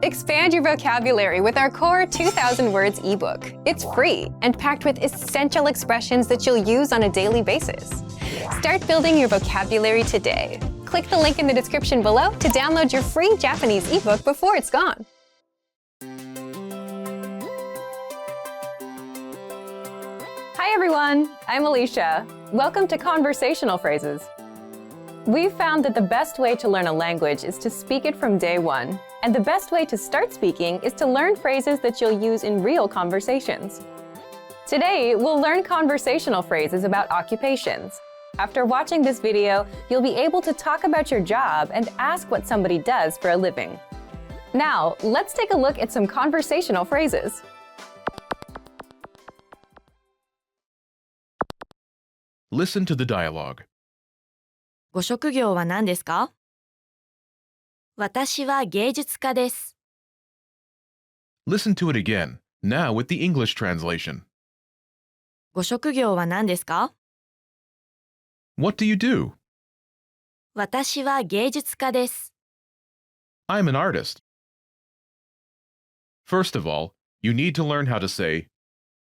Expand your vocabulary with our core 2,000 words ebook. It's free and packed with essential expressions that you'll use on a daily basis. Start building your vocabulary today. Click the link in the description below to download your free Japanese ebook before it's gone. Hi everyone, I'm Alicia. Welcome to Conversational Phrases. We've found that the best way to learn a language is to speak it from day one. And the best way to start speaking is to learn phrases that you'll use in real conversations. Today, we'll learn conversational phrases about occupations. After watching this video, you'll be able to talk about your job and ask what somebody does for a living. Now, let's take a look at some conversational phrases. Listen to the dialogue. ご職業は何ですか？私は芸術家です。Listen to it again, now with the English translation. ご職業は何ですか？ What do you do? 私は芸術家です。 I'm an artist. First of all, you need to learn how to say,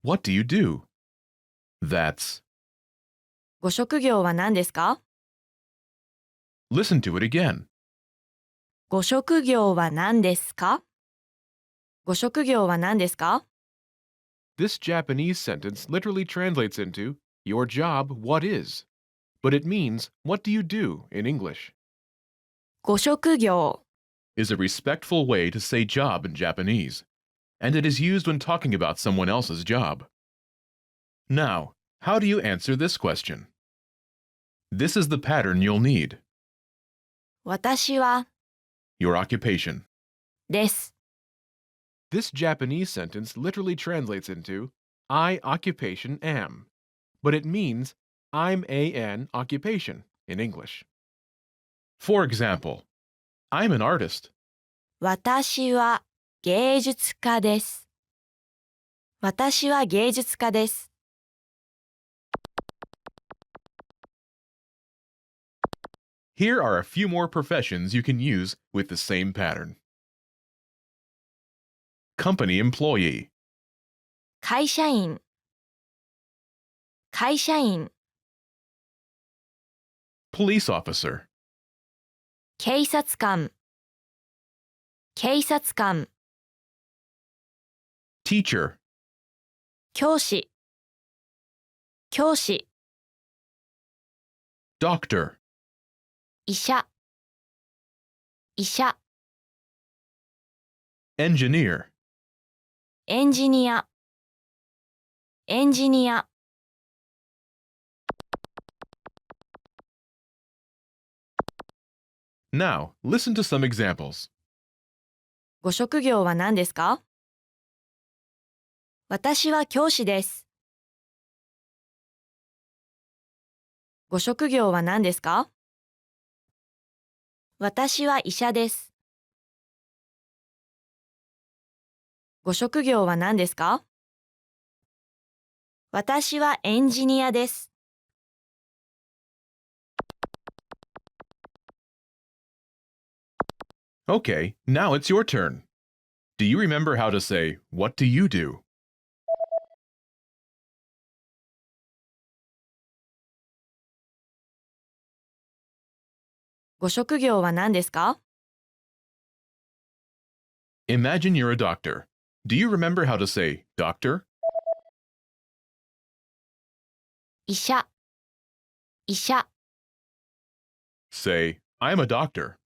What do you do? That's. ご職業は何ですか？ Listen to it again. ご職業は何ですか？ご職業は何ですか？ This Japanese sentence literally translates into, Your job, what is? But it means, What do you do in English? ご職業 Is a respectful way to say job in Japanese, and it is used when talking about someone else's job. Now, how do you answer this question? This is the pattern you'll need. 私は Your occupation. です。 This Japanese sentence literally translates into, I occupation am, but it means I'm an occupation in English. For example, I'm an artist. 私は芸術家です。私は芸術家です。 Here are a few more professions you can use with the same pattern. Company employee, 会社員会社員 police officer, 警察官警察官 teacher, 教師教師 doctor, 医者医者 engineer, エンジニアエンジニア Now, listen to some examples. ご職業は何ですか？私は教師です。ご職業は何ですか？私は医者です。ご職業は何ですか？私はエンジニアです。 Okay, now it's your turn. Do you remember how to say, What do you do? ご職業は何ですか？ Imagine you're a doctor. Do you remember how to say, doctor? 医者医者 Say, I'm a doctor.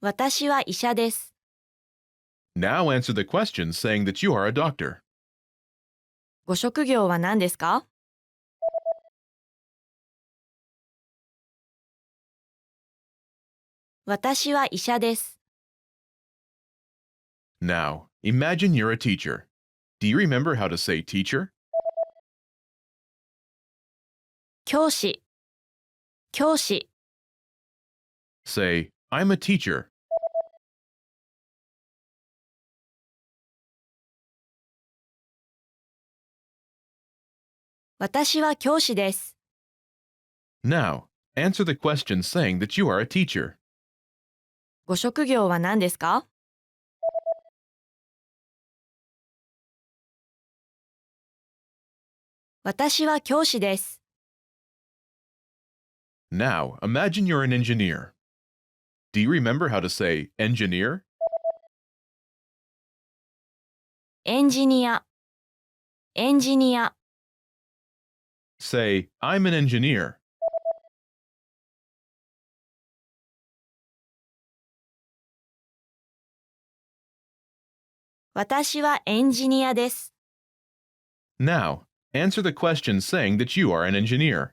私は医者です。 Now answer the question saying that you are a doctor. ご職業は何ですか？私は医者です。 Now, imagine you're a teacher. Do you remember how to say teacher? 教師教師 Say, I'm a teacher. 私は教師です。Now, answer the question saying that you are a teacher. ご職業は何ですか？私は教師です。Now, imagine you're an engineer. Do you remember how to say engineer? エンジニア、エンジニア。Say, I'm an engineer. 私はエンジニアです。Now, answer the question saying that you are an engineer.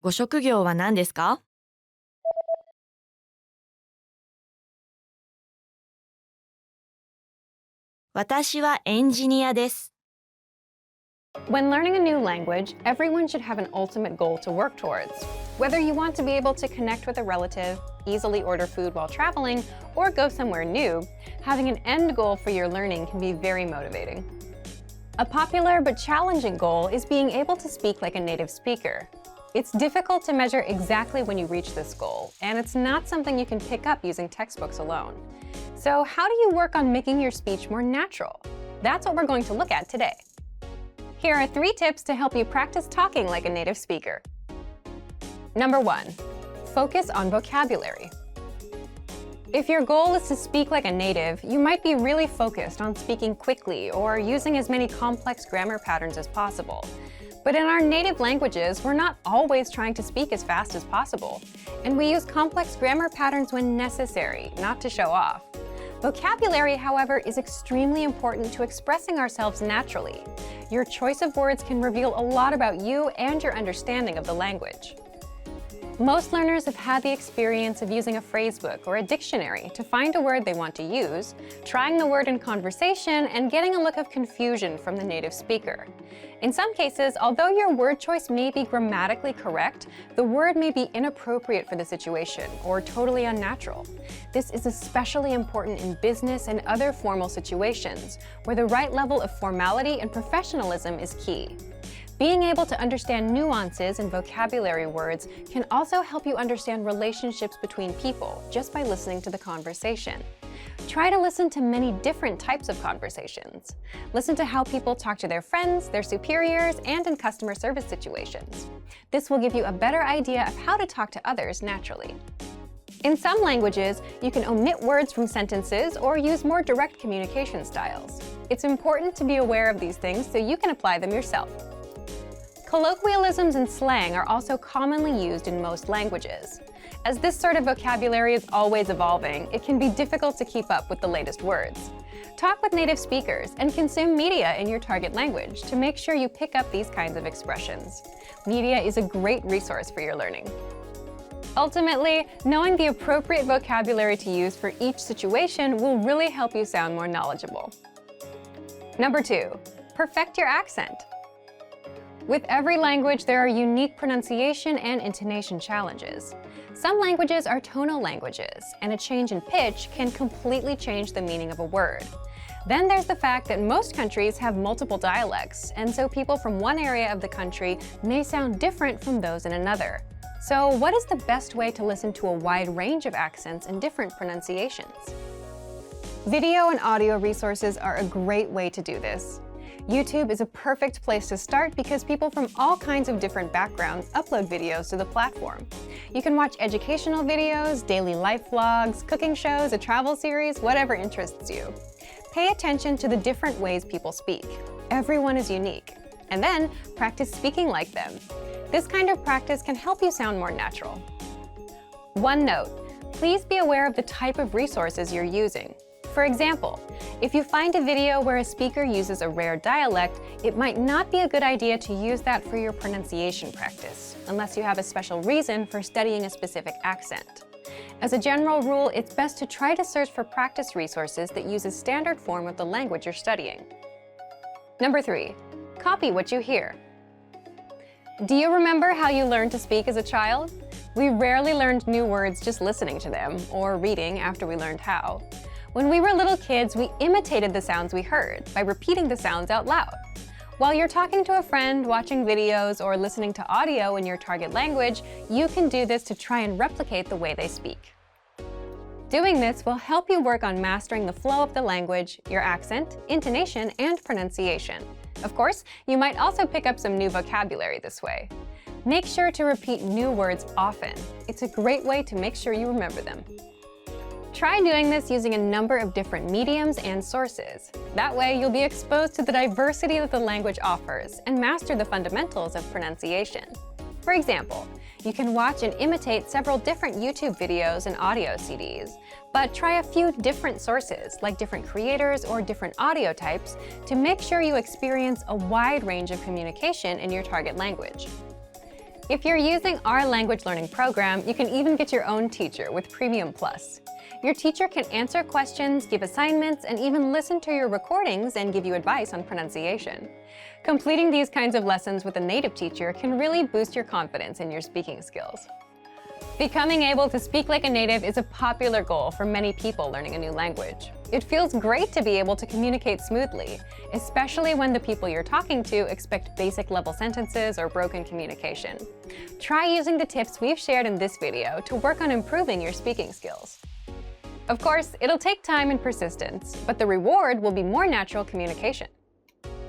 ご職業は何ですか？私はエンジニアです。When learning a new language, everyone should have an ultimate goal to work towards. Whether you want to be able to connect with a relative, easily order food while traveling, or go somewhere new, having an end goal for your learning can be very motivating. A popular but challenging goal is being able to speak like a native speaker. It's difficult to measure exactly when you reach this goal, and it's not something you can pick up using textbooks alone. So how do you work on making your speech more natural? That's what we're going to look at today. Here are 3 tips to help you practice talking like a native speaker. Number 1, focus on vocabulary. If your goal is to speak like a native, you might be really focused on speaking quickly or using as many complex grammar patterns as possible. But in our native languages, we're not always trying to speak as fast as possible, and we use complex grammar patterns when necessary, not to show off. Vocabulary, however, is extremely important to expressing ourselves naturally. Your choice of words can reveal a lot about you and your understanding of the language. Most learners have had the experience of using a phrasebook or a dictionary to find a word they want to use, trying the word in conversation, and getting a look of confusion from the native speaker. In some cases, although your word choice may be grammatically correct, the word may be inappropriate for the situation or totally unnatural. This is especially important in business and other formal situations, where the right level of formality and professionalism is key. Being able to understand nuances in vocabulary words can also help you understand relationships between people just by listening to the conversation. Try to listen to many different types of conversations. Listen to how people talk to their friends, their superiors, and in customer service situations. This will give you a better idea of how to talk to others naturally. In some languages, you can omit words from sentences or use more direct communication styles. It's important to be aware of these things so you can apply them yourself. Colloquialisms and slang are also commonly used in most languages. As this sort of vocabulary is always evolving, it can be difficult to keep up with the latest words. Talk with native speakers and consume media in your target language to make sure you pick up these kinds of expressions. Media is a great resource for your learning. Ultimately, knowing the appropriate vocabulary to use for each situation will really help you sound more knowledgeable. Number 2, perfect your accent. With every language, there are unique pronunciation and intonation challenges. Some languages are tonal languages, and a change in pitch can completely change the meaning of a word. Then there's the fact that most countries have multiple dialects, and so people from one area of the country may sound different from those in another. So what is the best way to listen to a wide range of accents and different pronunciations? Video and audio resources are a great way to do this. YouTube is a perfect place to start because people from all kinds of different backgrounds upload videos to the platform. You can watch educational videos, daily life vlogs, cooking shows, a travel series, whatever interests you. Pay attention to the different ways people speak. Everyone is unique. And then practice speaking like them. This kind of practice can help you sound more natural. One note, please be aware of the type of resources you're using. For example, if you find a video where a speaker uses a rare dialect, it might not be a good idea to use that for your pronunciation practice, unless you have a special reason for studying a specific accent. As a general rule, it's best to try to search for practice resources that use a standard form of the language you're studying. Number 3, copy what you hear. Do you remember how you learned to speak as a child? We rarely learned new words just listening to them, or reading after we learned how. When we were little kids, we imitated the sounds we heard by repeating the sounds out loud. While you're talking to a friend, watching videos, or listening to audio in your target language, you can do this to try and replicate the way they speak. Doing this will help you work on mastering the flow of the language, your accent, intonation, and pronunciation. Of course, you might also pick up some new vocabulary this way. Make sure to repeat new words often. It's a great way to make sure you remember them. Try doing this using a number of different mediums and sources. That way, you'll be exposed to the diversity that the language offers and master the fundamentals of pronunciation. For example, you can watch and imitate several different YouTube videos and audio CDs, but try a few different sources, like different creators or different audio types, to make sure you experience a wide range of communication in your target language. If you're using our language learning program, you can even get your own teacher with Premium Plus. Your teacher can answer questions, give assignments, and even listen to your recordings and give you advice on pronunciation. Completing these kinds of lessons with a native teacher can really boost your confidence in your speaking skills. Becoming able to speak like a native is a popular goal for many people learning a new language. It feels great to be able to communicate smoothly, especially when the people you're talking to expect basic level sentences or broken communication. Try using the tips we've shared in this video to work on improving your speaking skills. Of course, it'll take time and persistence, but the reward will be more natural communication.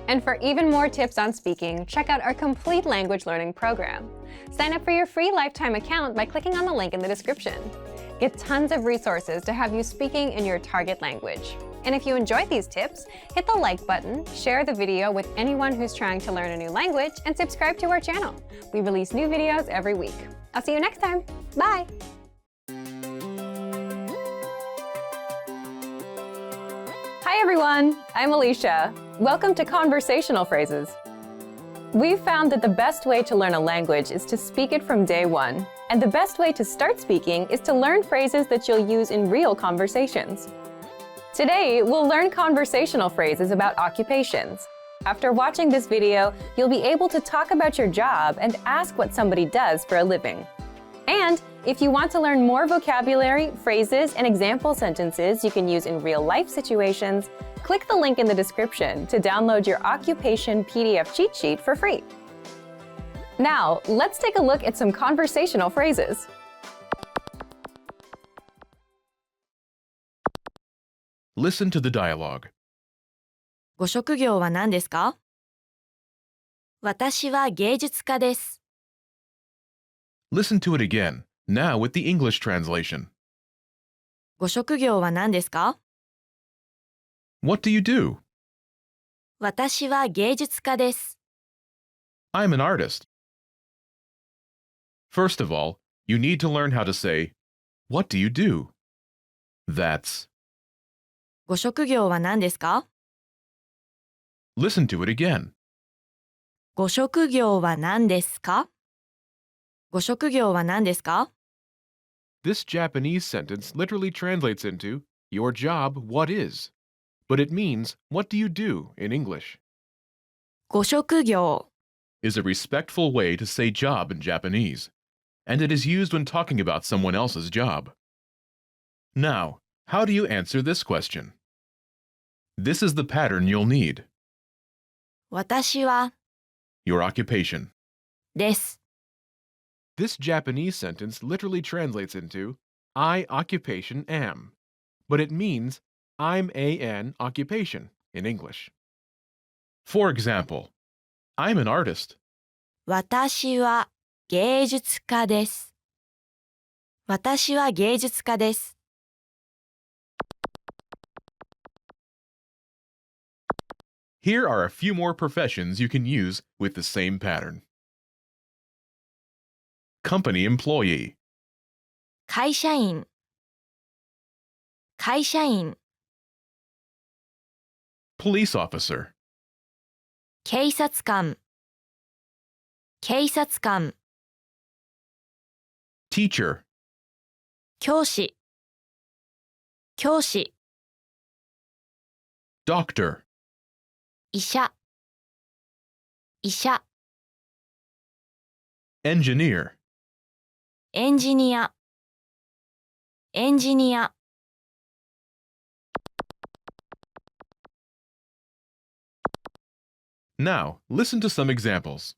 And for even more tips on speaking, check out our complete language learning program. Sign up for your free lifetime account by clicking on the link in the description. Get tons of resources to have you speaking in your target language. And if you enjoyed these tips, hit the like button, share the video with anyone who's trying to learn a new language, and subscribe to our channel. We release new videos every week. I'll see you next time. Bye! Hi everyone, I'm Alicia. Welcome to Conversational Phrases. We've found that the best way to learn a language is to speak it from day one, and the best way to start speaking is to learn phrases that you'll use in real conversations. Today, we'll learn conversational phrases about occupations. After watching this video, you'll be able to talk about your job and ask what somebody does for a living. And if you want to learn more vocabulary, phrases, and example sentences you can use in real-life situations, click the link in the description to download your occupation PDF cheat sheet for free. Now, let's take a look at some conversational phrases. Listen to the dialogue. ご職業は何ですか？私は芸術家です。Listen to it again, now with the English translation. ご職業は何ですか？ What do you do? 私は芸術家です。 I'm an artist. First of all, you need to learn how to say, What do you do? That's. ご職業は何ですか？ Listen to it again. ご職業は何ですか？ご職業は何ですか？ This Japanese sentence literally translates into, Your job, what is? But it means, What do you do in English? ご職業 Is a respectful way to say job in Japanese, and it is used when talking about someone else's job. Now, how do you answer this question? This is the pattern you'll need. 私は Your occupation. です。 This Japanese sentence literally translates into, I occupation am, but it means, I'm an occupation in English. For example, I'm an artist. 私は芸術家です。私は芸術家です。 Here are a few more professions you can use with the same pattern. Company employee, 会社員会社員 police officer, 警察官警察官 teacher, 教師教師 doctor, 医者医者 engineer, エンジニアエンジニア Now, listen to some examples.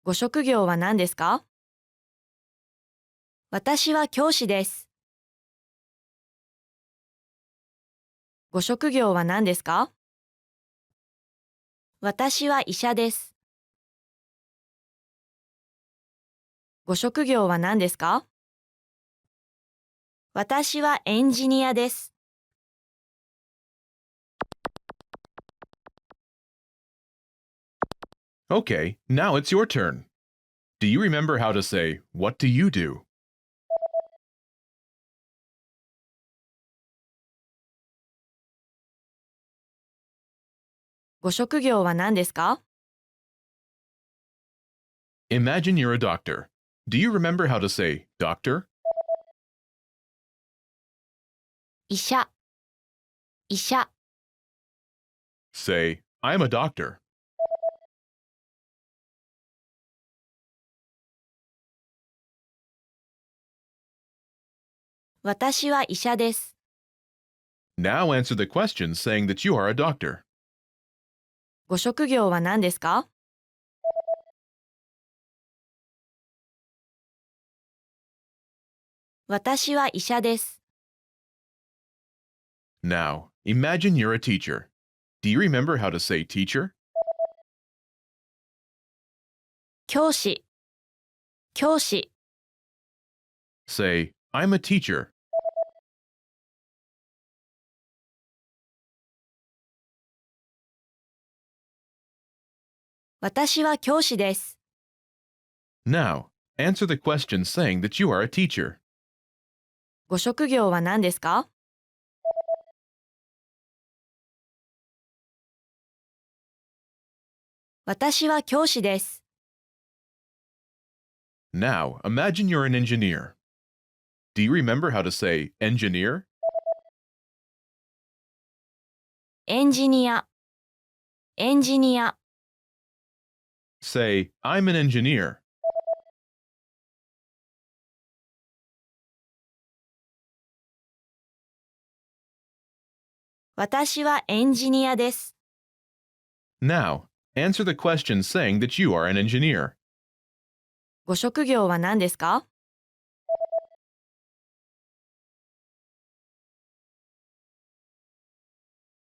ご職業は何ですか？私は教師です。ご職業は何ですか？私は医者です。ご職業は何ですか？私はエンジニアです。Okay, now it's your turn. Do you remember how to say, "What do you do?" ご職業は何ですか？ Imagine you're a doctor. Do you remember how to say, "Doctor"? 医者、医者。Say, "I'm a doctor." 私は医者です。Now answer the question saying that you are a doctor. ご職業は何ですか？私は医者です。Now, imagine you're a teacher. Do you remember how to say teacher? 教師、教師。Say, "I'm a teacher." 私は教師です。Now, answer the question saying that you are a teacher. ご職業は何ですか？私は教師です。Now, imagine you're an engineer. Do you remember how to say engineer? エンジニア、エンジニア。Say, "I'm an engineer." 私はエンジニアです。Now, answer the question saying that you are an engineer. ご職業は何ですか？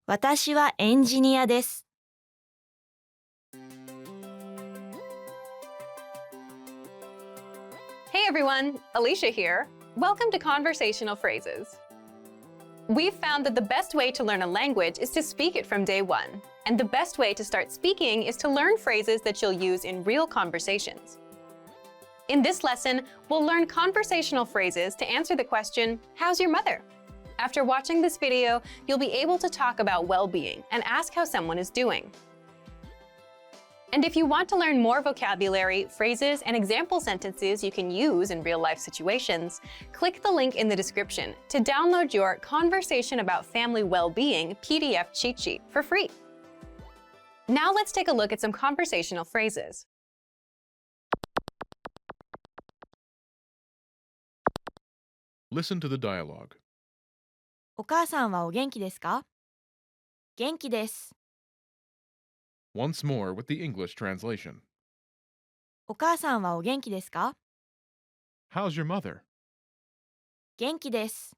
私はエンジニアです。Hey everyone, Alicia here. Welcome to Conversational Phrases. We've found that the best way to learn a language is to speak it from day one. And the best way to start speaking is to learn phrases that you'll use in real conversations. In this lesson, we'll learn conversational phrases to answer the question, "How's your mother?" After watching this video, you'll be able to talk about well-being and ask how someone is doing. And if you want to learn more vocabulary, phrases, and example sentences you can use in real-life situations, click the link in the description to download your Conversation About Family Well-Being PDF cheat sheet for free. Now let's take a look at some conversational phrases. Listen to the dialogue. お母さんはお元気ですか？元気です。Once more with the English translation. お母さんはお元気ですか？ How's your mother? 元気です。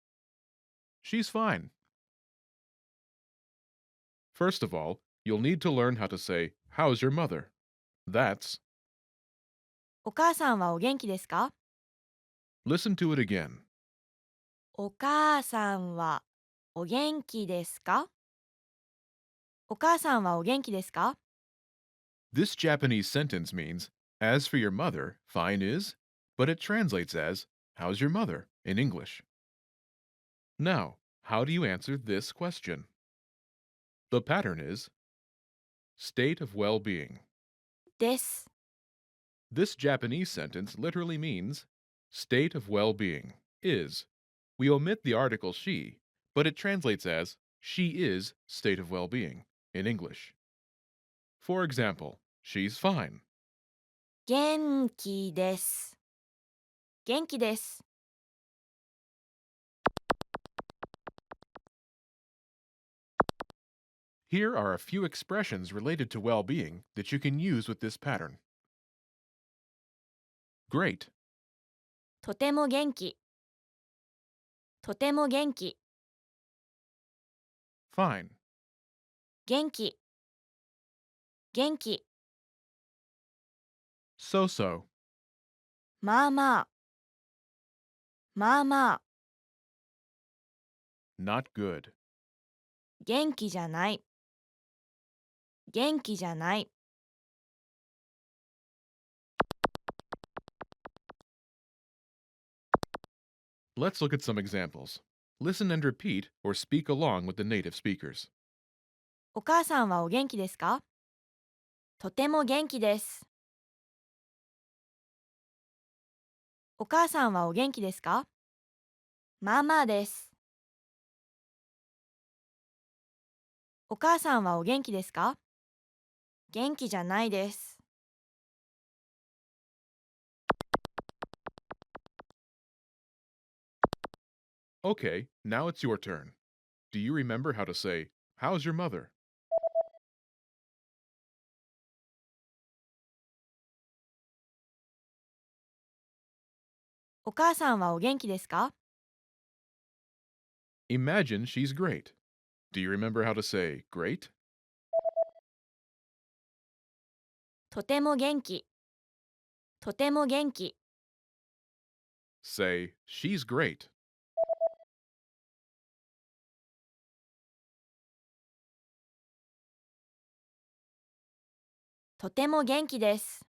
She's fine. First of all, you'll need to learn how to say, "How's your mother?" That's, お母さんはお元気ですか？ listen to it again. お母さんはお元気ですか？お母さんはお元気ですか？ This Japanese sentence means, "As for your mother, fine is," but it translates as, "How's your mother?" in English. Now, how do you answer this question? The pattern is state of well-being. です。 This Japanese sentence literally means state of well-being is. We omit the article she, but it translates as she is state of well-being in English. For example, she's fine. 元気です。元気です。Here are a few expressions related to well-being that you can use with this pattern. Great, とても元気。とても元気。 fine, 元気。元気。 so-so, まあまあ。まあまあ。 not good. 元気じゃない。元気じゃない。 Let's look at some examples. Listen and repeat or speak along with the native speakers. お母さんはお元気ですか？とても元気です。お母さんはお元気ですか？まあまあです。お母さんはお元気ですか？元気じゃないです。 Okay, now it's your turn. Do you remember how to say, "How's your mother?" お母さんはお元気ですか？ Imagine she's great. Do you remember how to say, "Great"? とても元気。とても元気。 Say, "She's great." とても元気です。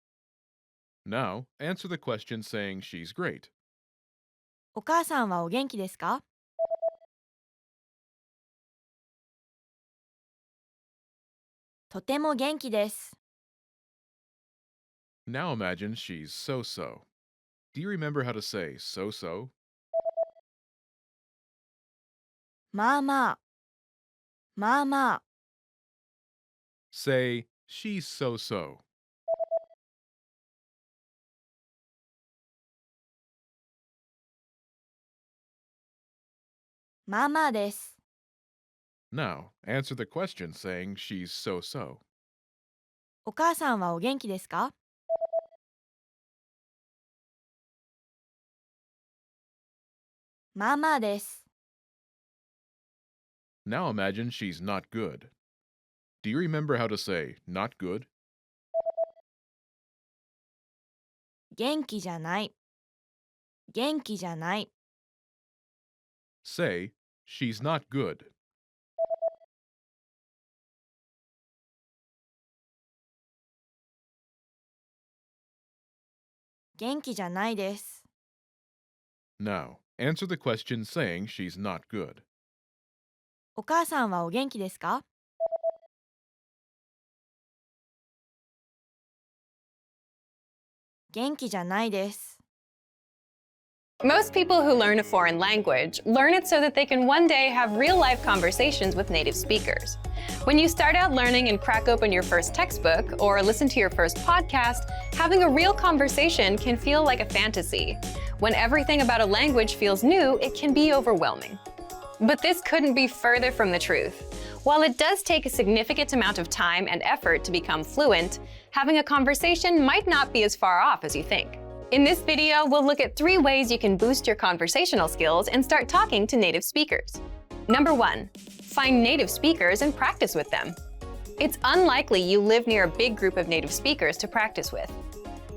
Now, answer the question saying she's great. お母さんはお元気ですか？とても元気です。 Now imagine she's so-so. Do you remember how to say so-so? まあまあ。まあまあ。 Say, "She's so-so." まあまあです。 Now, answer the question saying she's so-so. お母さんはお元気ですか？まあまあです。 Now imagine she's not good. Do you remember how to say not good? 元気じゃない。元気じゃない。 Say, "She's not good." 元気じゃないです。 Now, answer the question saying she's not good. お母さんはお元気ですか？元気じゃないです。 Most people who learn a foreign language learn it so that they can one day have real-life conversations with native speakers. When you start out learning and crack open your first textbook or listen to your first podcast, having a real conversation can feel like a fantasy. When everything about a language feels new, it can be overwhelming. But this couldn't be further from the truth. While it does take a significant amount of time and effort to become fluent, having a conversation might not be as far off as you think. In this video, we'll look at 3 ways you can boost your conversational skills and start talking to native speakers. Number 1, find native speakers and practice with them. It's unlikely you live near a big group of native speakers to practice with.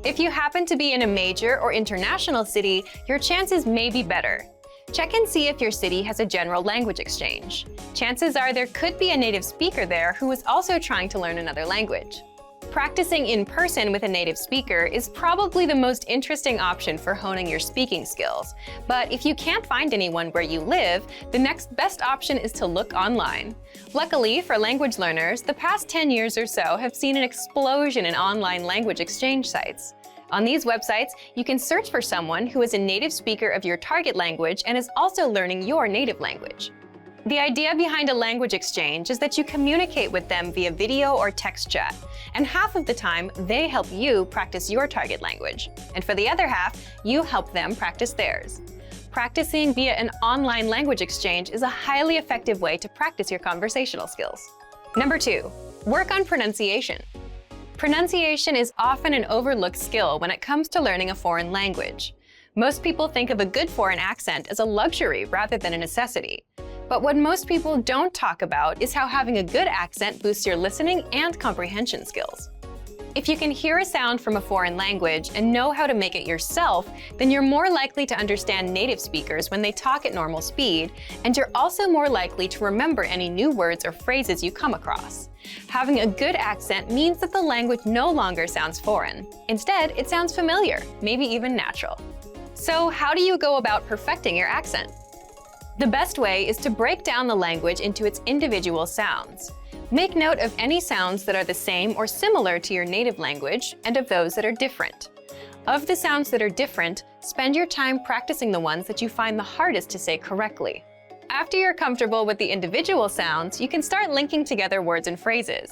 If you happen to be in a major or international city, your chances may be better. Check and see if your city has a general language exchange. Chances are there could be a native speaker there who is also trying to learn another language. Practicing in person with a native speaker is probably the most interesting option for honing your speaking skills. But if you can't find anyone where you live, the next best option is to look online. Luckily for language learners, the past 10 years or so have seen an explosion in online language exchange sites. On these websites, you can search for someone who is a native speaker of your target language and is also learning your native language. The idea behind a language exchange is that you communicate with them via video or text chat, and half of the time, they help you practice your target language. And for the other half, you help them practice theirs. Practicing via an online language exchange is a highly effective way to practice your conversational skills. Number 2, work on pronunciation. Pronunciation is often an overlooked skill when it comes to learning a foreign language. Most people think of a good foreign accent as a luxury rather than a necessity. But what most people don't talk about is how having a good accent boosts your listening and comprehension skills. If you can hear a sound from a foreign language and know how to make it yourself, then you're more likely to understand native speakers when they talk at normal speed, and you're also more likely to remember any new words or phrases you come across. Having a good accent means that the language no longer sounds foreign. Instead, it sounds familiar, maybe even natural. So how do you go about perfecting your accent? The best way is to break down the language into its individual sounds. Make note of any sounds that are the same or similar to your native language and of those that are different. Of the sounds that are different, spend your time practicing the ones that you find the hardest to say correctly. After you're comfortable with the individual sounds, you can start linking together words and phrases.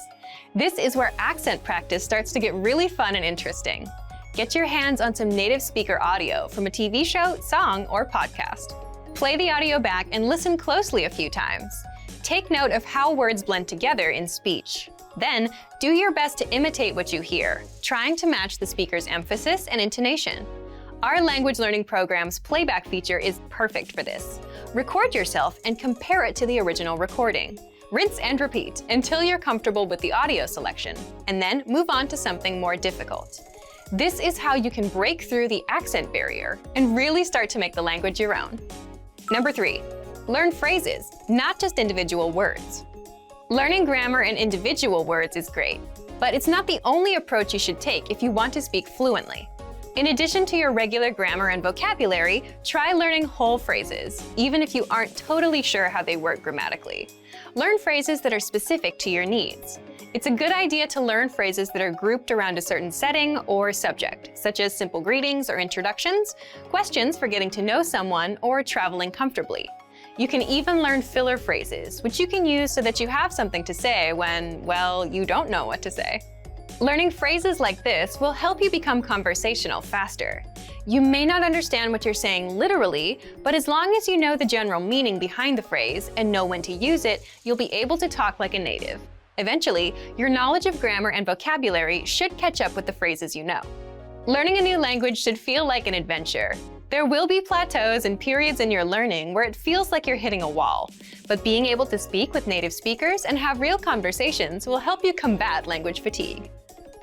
This is where accent practice starts to get really fun and interesting. Get your hands on some native speaker audio from a TV show, song, or podcast. Play the audio back and listen closely a few times. Take note of how words blend together in speech. Then, do your best to imitate what you hear, trying to match the speaker's emphasis and intonation. Our language learning program's playback feature is perfect for this. Record yourself and compare it to the original recording. Rinse and repeat until you're comfortable with the audio selection, and then move on to something more difficult. This is how you can break through the accent barrier and really start to make the language your own. Number 3. Learn phrases, not just individual words. Learning grammar and individual words is great, but it's not the only approach you should take if you want to speak fluently. In addition to your regular grammar and vocabulary, try learning whole phrases, even if you aren't totally sure how they work grammatically. Learn phrases that are specific to your needs. It's a good idea to learn phrases that are grouped around a certain setting or subject, such as simple greetings or introductions, questions for getting to know someone, or traveling comfortably. You can even learn filler phrases, which you can use so that you have something to say when, well, you don't know what to say. Learning phrases like this will help you become conversational faster. You may not understand what you're saying literally, but as long as you know the general meaning behind the phrase and know when to use it, you'll be able to talk like a native. Eventually, your knowledge of grammar and vocabulary should catch up with the phrases you know. Learning a new language should feel like an adventure. There will be plateaus and periods in your learning where it feels like you're hitting a wall, but being able to speak with native speakers and have real conversations will help you combat language fatigue.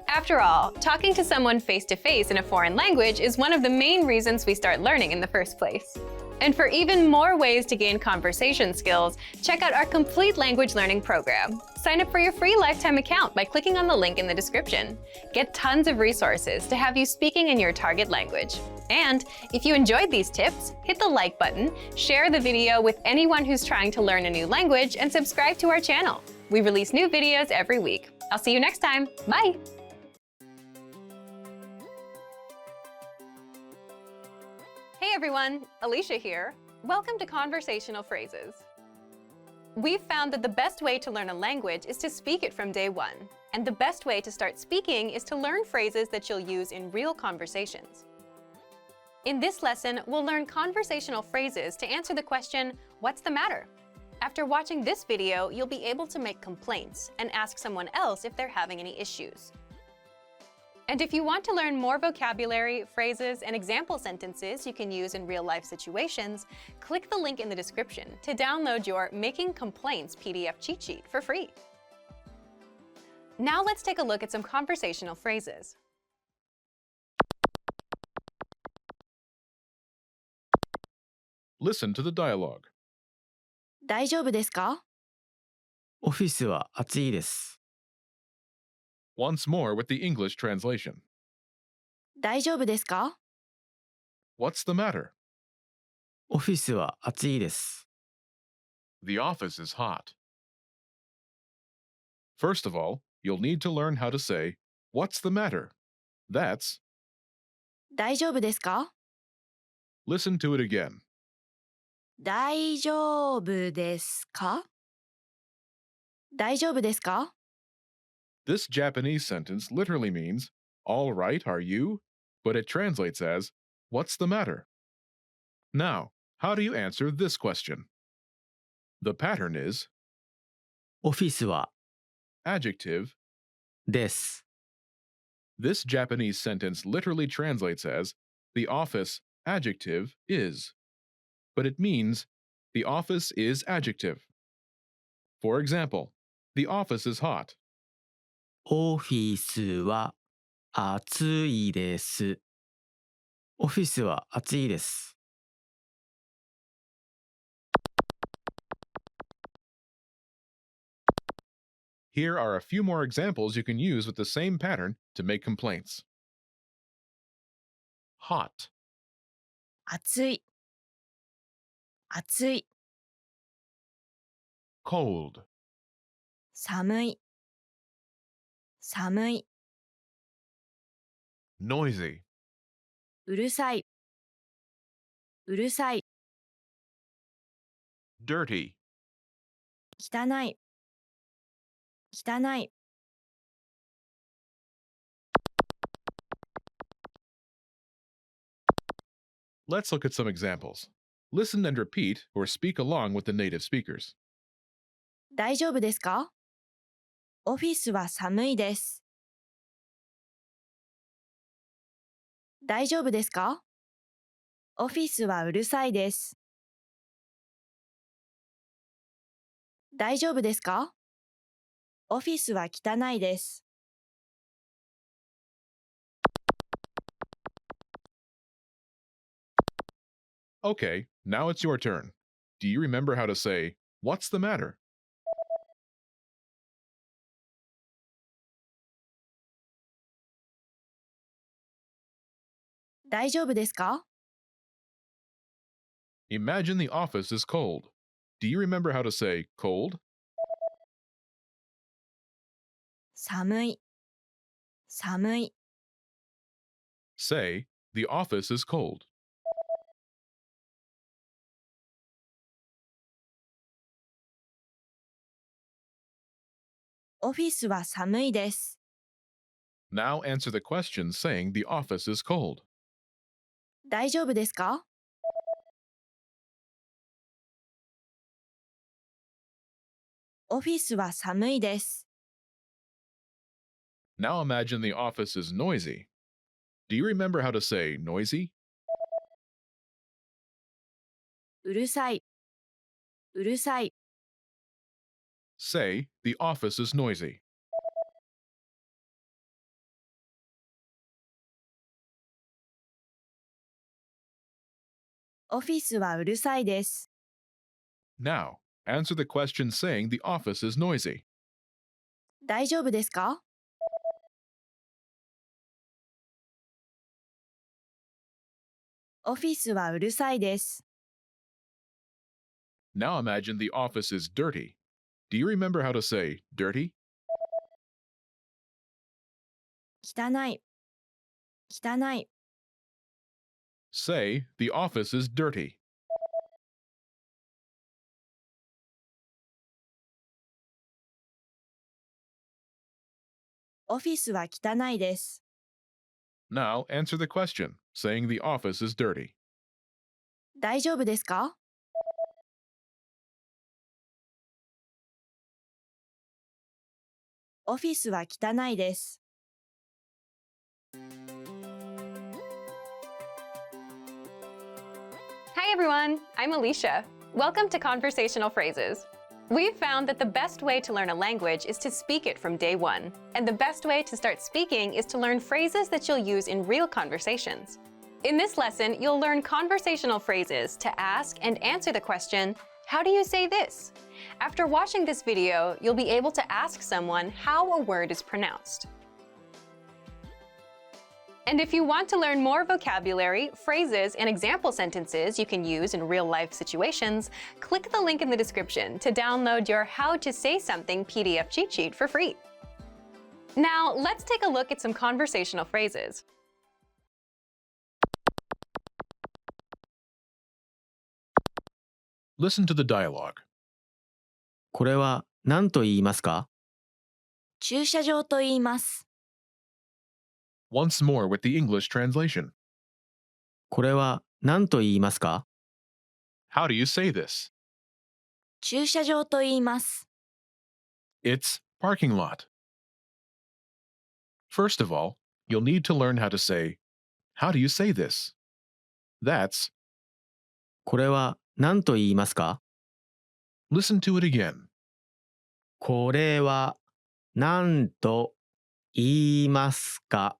After all, talking to someone face-to-face in a foreign language is one of the main reasons we start learning in the first place. And for even more ways to gain conversation skills, check out our complete language learning program. Sign up for your free lifetime account by clicking on the link in the description. Get tons of resources to have you speaking in your target language. And if you enjoyed these tips, hit the like button, share the video with anyone who's trying to learn a new language, and subscribe to our channel. We release new videos every week. I'll see you next time. Bye! Hey everyone, Alicia here. Welcome to Conversational Phrases. We've found that the best way to learn a language is to speak it from day one. And the best way to start speaking is to learn phrases that you'll use in real conversations. In this lesson, we'll learn conversational phrases to answer the question, what's the matter? After watching this video, you'll be able to make complaints and ask someone else if they're having any issues. And if you want to learn more vocabulary, phrases, and example sentences you can use in real-life situations, click the link in the description to download your Making Complaints PDF cheat sheet for free. Now let's take a look at some conversational phrases. Listen to the dialogue. 大丈夫ですか？オフィスは暑いです。Once more with the English translation. 大丈夫ですか？ What's the matter? オフィスは暑いです。 The office is hot. First of all, you'll need to learn how to say, what's the matter? That's, 大丈夫ですか？ listen to it again. 大丈夫ですか？大丈夫ですか？ This Japanese sentence literally means, all right, are you? But it translates as, what's the matter? Now, how do you answer this question? The pattern is, オフィスは adjective, です。 this Japanese sentence literally translates as the office adjective is, but it means the office is adjective. For example, the office is hot. オフィスは暑いです。オフィスは暑いです。Here are a few more examples you can use with the same pattern to make complaints. Hot, 暑い暑い cold, 寒い寒い noisy, うるさいうるさい dirty, 汚い汚い Let's look at some examples. Listen and repeat or speak along with the native speakers. 大丈夫ですか？オフィスは寒いです。大丈夫ですか？オフィスはうるさいです。大丈夫ですか？オフィスは汚いです。Okay, now it's your turn. Do you remember how to say, "What's the matter?"「大丈夫ですか？ Imagine the office is cold. Do you remember how to say cold? 寒い寒い Say, the office is cold. オフィスは寒いです。 Now answer the question saying the office is cold. 大丈夫ですか？オフィスは寒いです。 Now imagine the office is noisy. Do you remember how to say noisy? うるさいうるさい Say, the office is noisy. オフィスはうるさいです。 Now, answer the question saying the office is noisy. 大丈夫ですか？オフィスはうるさいです。 Now imagine the office is dirty. Do you remember how to say dirty? 汚い汚い Say, the office is dirty. オフィスは汚いです。 Now answer the question saying the office is dirty. 大丈夫ですか？オフィスは汚いです。 Hi everyone, I'm Alicia. Welcome to Conversational Phrases. We've found that the best way to learn a language is to speak it from day one. And the best way to start speaking is to learn phrases that you'll use in real conversations. In this lesson, you'll learn conversational phrases to ask and answer the question, how do you say this? After watching this video, you'll be able to ask someone how a word is pronounced. And if you want to learn more vocabulary, phrases, and example sentences you can use in real-life situations, click the link in the description to download your How to Say Something PDF cheat sheet for free. Now, let's take a look at some conversational phrases. Listen to the dialogue. これは何と言いますか？駐車場と言います。 Once more with the English translation. これは何と言いますか？ How do you say this? 駐車場と言います。 It's parking lot. First of all, you'll need to learn how to say, how do you say this? That's, これは何と言いますか？ listen to it again. これは何と言いますか？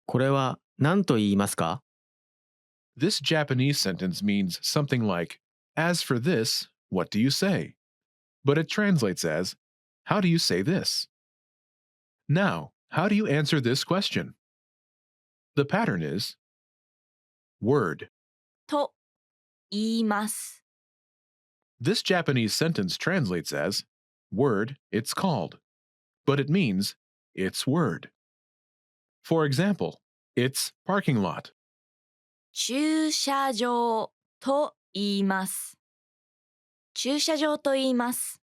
これは何と言いますか？ This Japanese sentence means something like, as for this, what do you say? But it translates as, how do you say this? Now, how do you answer this question? The pattern is word. と言います。 This Japanese sentence translates as word, it's called, but it means it's word. For example, it's parking lot. 駐車場と言います。駐車場と言います。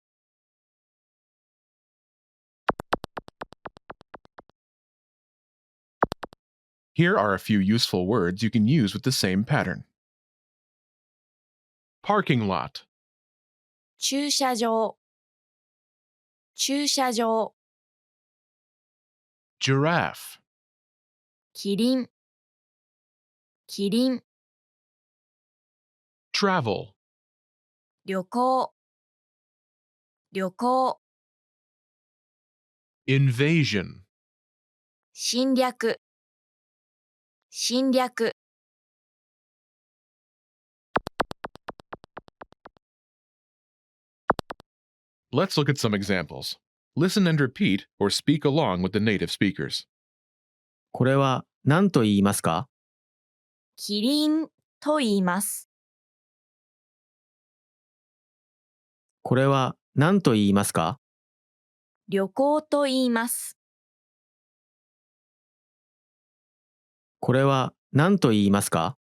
Here are a few useful words you can use with the same pattern. Parking lot, 駐車場駐車場 giraffe, キリンキリン travel, 旅行旅行 invasion, 侵略侵略 Let's look at some examples. Listen and repeat or speak along with the native speakers. これは何と言いますか？キリンと言います。これは何と言いますか？旅行と言います。これは何と言いますか？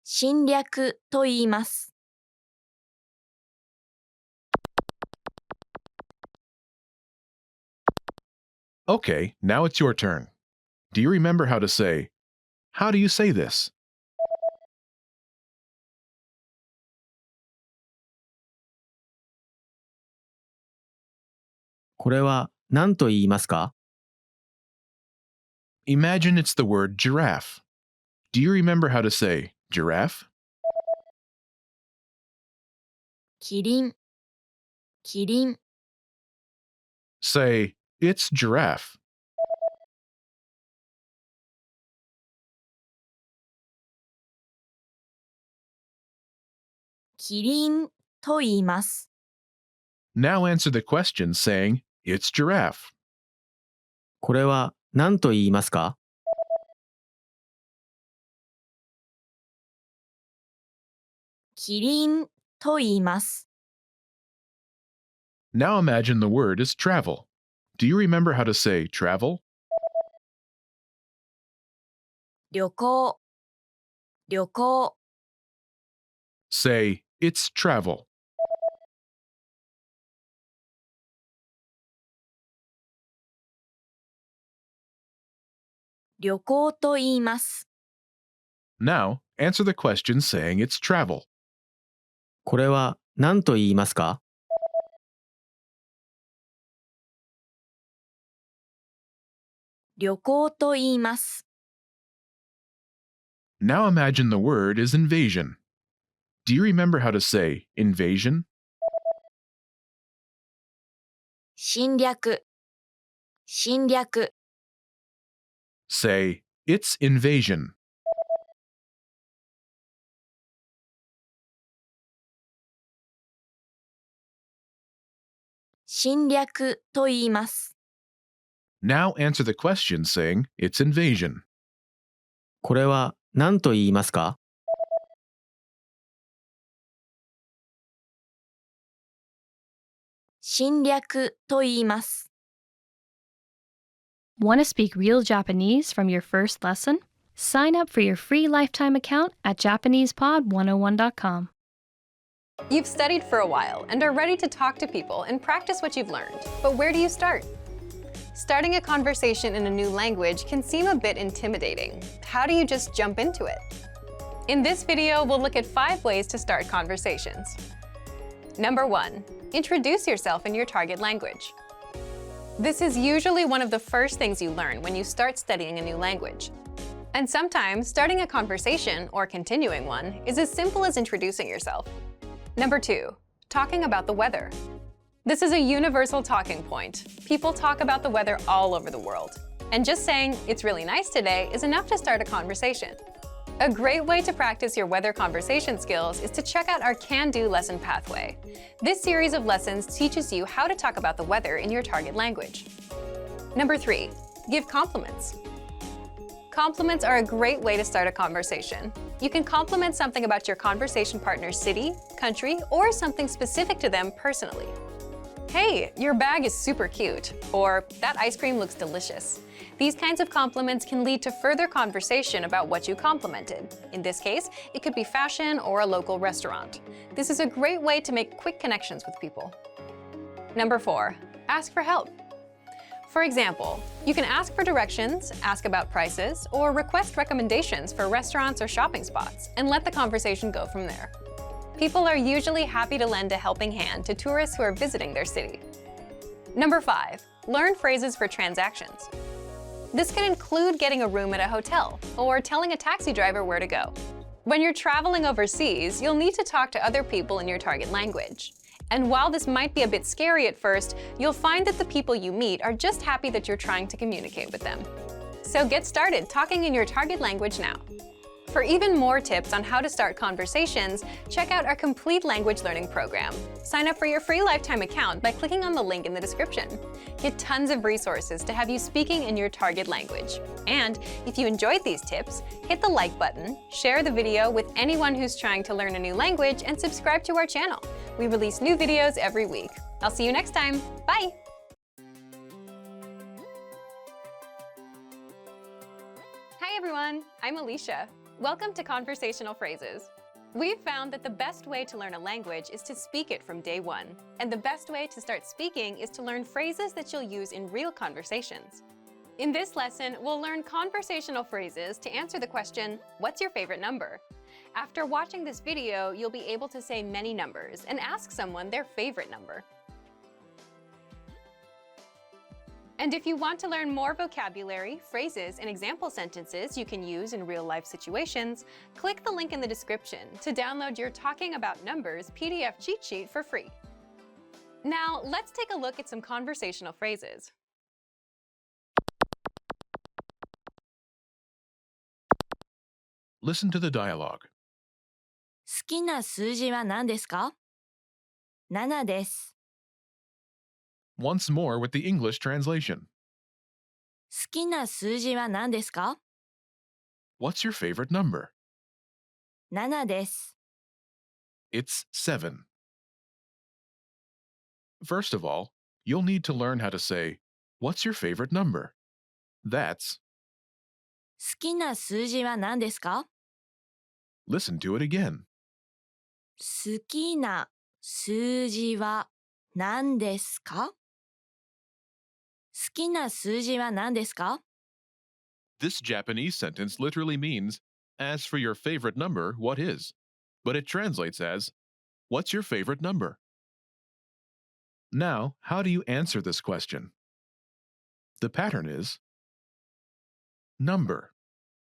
侵略と言います。 Okay, now it's your turn. Do you remember how to say, how do you say this?「これは何と言いますか？ Imagine it's the word giraffe. Do you remember how to say giraffe? キリンキリン Say, it's giraffe. キリンと言います。 Now answer the question saying, it's giraffe. これは何と言いますか？キリンと言います。 Now imagine the word is travel. Do you remember how to say travel? 旅行旅行 Say, it's travel. 旅行と言います。 Now, answer the question saying it's travel. これは何と言いますか？旅行と言います。 Now imagine the word is invasion. Do you remember how to say invasion? 侵略侵略 Say, it's invasion. 侵略と言います。 Now answer the question saying it's invasion. これは何と言いますか？侵略と言います。 Want to speak real Japanese from your first lesson? Sign up for your free lifetime account at JapanesePod101.com. You've studied for a while and are ready to talk to people and practice what you've learned. But where do you start? Starting a conversation in a new language can seem a bit intimidating. How do you just jump into it? In this video, we'll look at 5 ways to start conversations. Number 1. Introduce yourself in your target language. This is usually one of the first things you learn when you start studying a new language. And sometimes starting a conversation or continuing one is as simple as introducing yourself. Number 2. Talking about the weather. This is a universal talking point. People talk about the weather all over the world. And just saying, "It's really nice today," is enough to start a conversation. A great way to practice your weather conversation skills is to check out our Can-Do lesson pathway. This series of lessons teaches you how to talk about the weather in your target language. Number 3. Give compliments. Compliments are a great way to start a conversation. You can compliment something about your conversation partner's city, country, or something specific to them personally. "Hey, your bag is super cute," or "That ice cream looks delicious." These kinds of compliments can lead to further conversation about what you complimented. In this case, it could be fashion or a local restaurant. This is a great way to make quick connections with people. Number 4. Ask for help. For example, you can ask for directions, ask about prices, or request recommendations for restaurants or shopping spots, and let the conversation go from there. People are usually happy to lend a helping hand to tourists who are visiting their city. Number 5. Learn phrases for transactions. This can include getting a room at a hotel or telling a taxi driver where to go. When you're traveling overseas, you'll need to talk to other people in your target language. And while this might be a bit scary at first, you'll find that the people you meet are just happy that you're trying to communicate with them. So get started talking in your target language now. For even more tips on how to start conversations, check out our complete language learning program. Sign up for your free lifetime account by clicking on the link in the description. Get tons of resources to have you speaking in your target language. And if you enjoyed these tips, hit the like button, share the video with anyone who's trying to learn a new language, and subscribe to our channel. We release new videos every week. I'll see you next time. Bye! Hi everyone, I'm Alicia. Welcome to Conversational Phrases. We've found that the best way to learn a language is to speak it from day one. And the best way to start speaking is to learn phrases that you'll use in real conversations. In this lesson, we'll learn conversational phrases to answer the question, "What's your favorite number?" After watching this video, you'll be able to say many numbers and ask someone their favorite number. And if you want to learn more vocabulary, phrases, and example sentences you can use in real-life situations, click the link in the description to download your Talking About Numbers PDF cheat sheet for free. Now, let's take a look at some conversational phrases. Listen to the dialogue. 好きな数字は何ですか ?7 です。 Once more with the English translation. 好きな数字は何ですか What's your favorite number? 7 です。 It's 7. First of all, you'll need to learn how to say, "What's your favorite number?" That's, 好きな数字は何ですか listen to it again. 好きな数字は何ですか好きな数字は何ですか This Japanese sentence literally means, "As for your favorite number, what is?" But it translates as, "What's your favorite number?" Now, how do you answer this question? The pattern is number.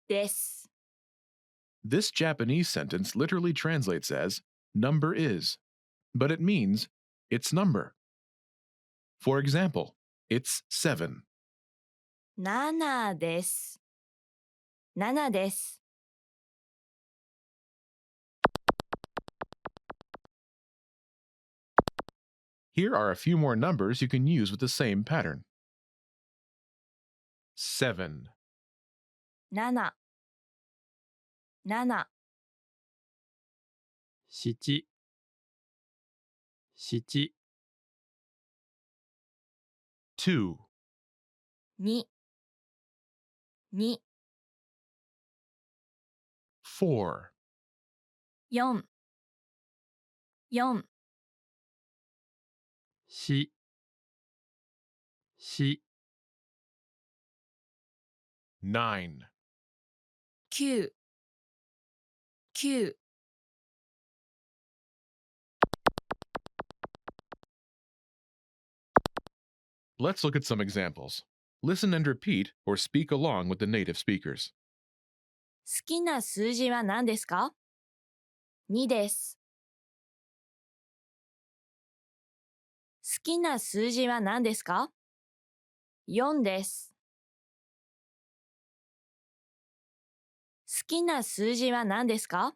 です。 This Japanese sentence literally translates as, "Number is," but it means, "It's number." For example, it's 7. 7です。7です。 Here are a few more numbers you can use with the same pattern. 7, 7。7。 7、7、 2, 2。2。 4, 4。4。 4、4、 9, 9。9。Let's look at some examples. Listen and repeat or speak along with the native speakers. 好きな数字は何ですか ?2 です。好きな数字は何ですか ?4 です。好きな数字は何ですか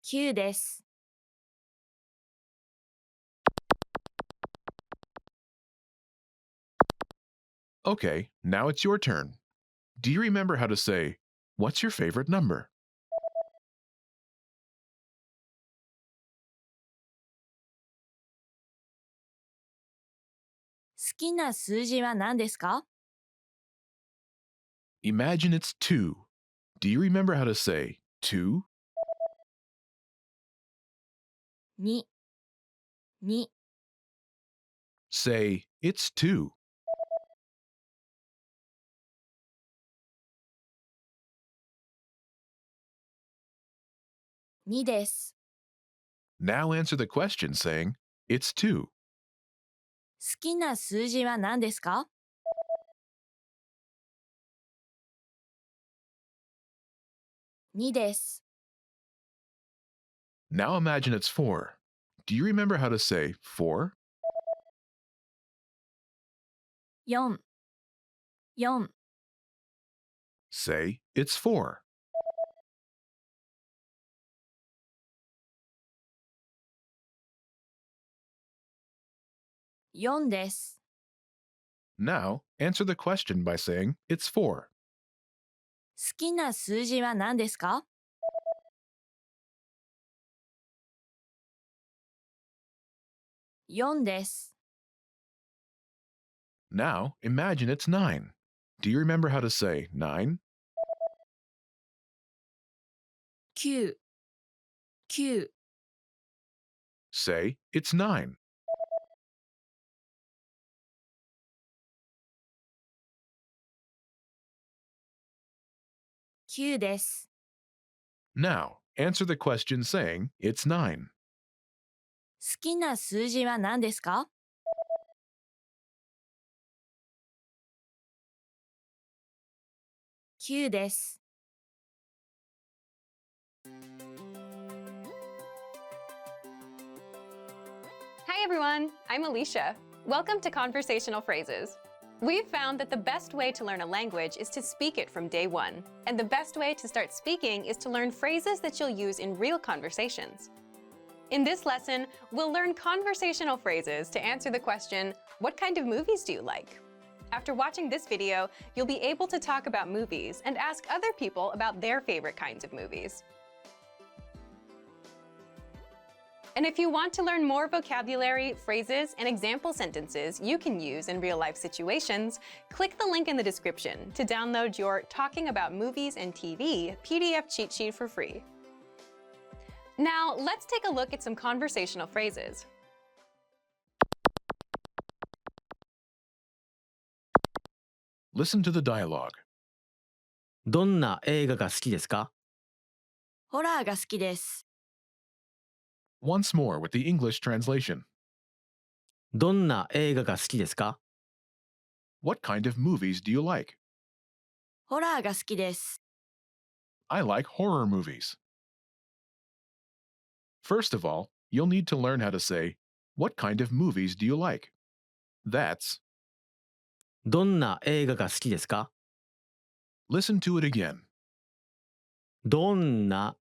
?9 です。Okay, now it's your turn. Do you remember how to say, "What's your favorite number?" 好きな数字は何ですか Imagine it's 2. Do you remember how to say 2? ?2、2、Say, "It's 2." 2です。 Now answer the question saying, "It's 2." 好きな数字は何ですか ?2 です。Now imagine it's 4. Do you remember how to say 4? 4、4、Say, "It's 4." 4です。 Now answer the question by saying, "It's 4." 好きな数字は何ですか ?4 です。Now imagine it's 9. Do you remember how to say 9? 9、9、Say, "It's 9." 9です。 Now answer the question saying, "It's 9." 好きな数字は何ですか ?9 です。Hi everyone, I'm Alicia. Welcome to Conversational Phrases. We've found that the best way to learn a language is to speak it from day one. And the best way to start speaking is to learn phrases that you'll use in real conversations. In this lesson, we'll learn conversational phrases to answer the question, what kind of movies do you like? After watching this video, you'll be able to talk about movies and ask other people about their favorite kinds of movies. And if you want to learn more vocabulary, phrases, and example sentences you can use in real-life situations, click the link in the description to download your Talking About Movies and TV PDF cheat sheet for free. Now, let's take a look at some conversational phrases. Listen to the dialogue. どんな映画が好きですか？ホラーが好きです。 Once more with the English translation. どんな映画が好きですか？ What kind of movies do you like? ホラーが好きです。 I like horror movies. First of all, you'll need to learn how to say, "What kind of movies do you like?" That's, どんな映画が好きですか？ listen to it again. どんな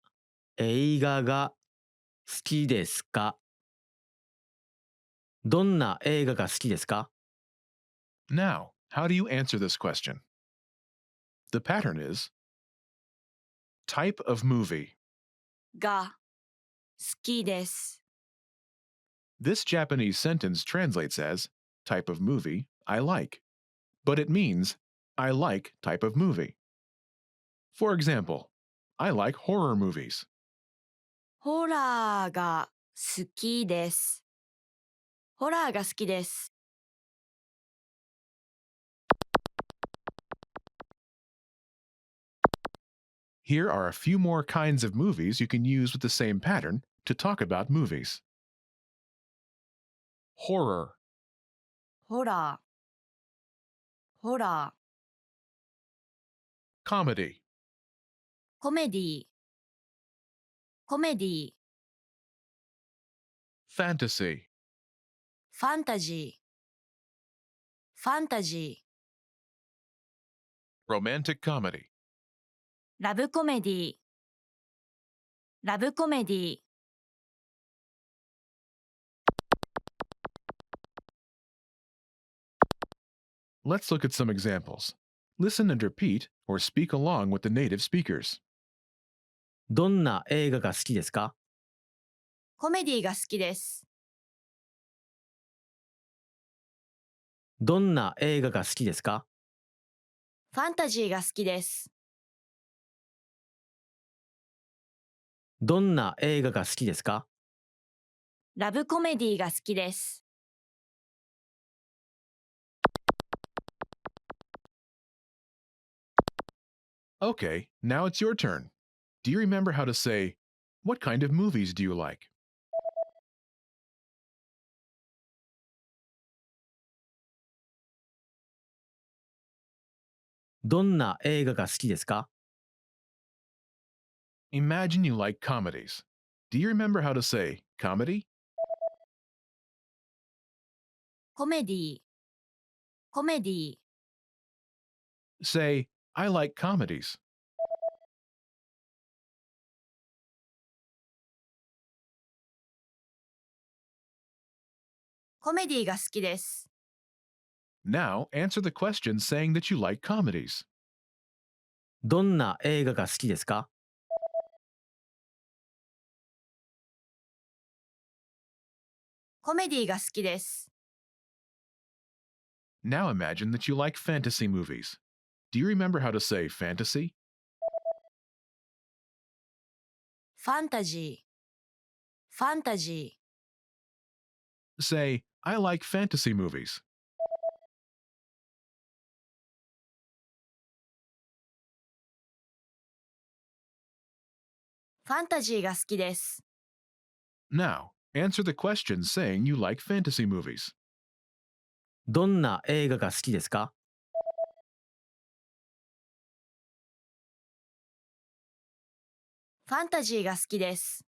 映画が好きですか？どんな映画が好きですか？ Now, how do you answer this question? The pattern is type of movie. が好きです。 This Japanese sentence translates as type of movie I like, but it means I like type of movie. For example, I like horror movies. ホラーが好きです。ホラーが好きです。 Here are a few more kinds of movies you can use with the same pattern to talk about movies. Horror, ホラホラー、 comedy, コメディ、コメディ、 fantasy, ファンタジー、ファンタジー、 romantic comedy. ラブコメディ、ラブコメディ。 Let's look at some examples. Listen and repeat or speak along with the native speakers. どんな映画が好きですか？コメディが好きです。どんな映画が好きですか？ファンタジーが好きです。どんな映画が好きですか？ラブコメディが好きです。Okay, now it's your turn. Do you remember how to say, "What kind of movies do you like?" どんな映画が好きですか？ Imagine you like comedies. Do you remember how to say comedy? コメディ、コメディ、 Say, I like comedies. コメディが好きです。 Now answer the question saying that you like comedies. どんな映画が好きですか？コメディが好きです。 Now imagine that you like fantasy movies. Do you remember how to say fantasy? ファンタジー、ファンタジー、 Say, I like fantasy movies. ファンタジーが好きです。 Now, answer the question saying you like fantasy movies. どんな映画が好きですか？ファンタジーが好きです。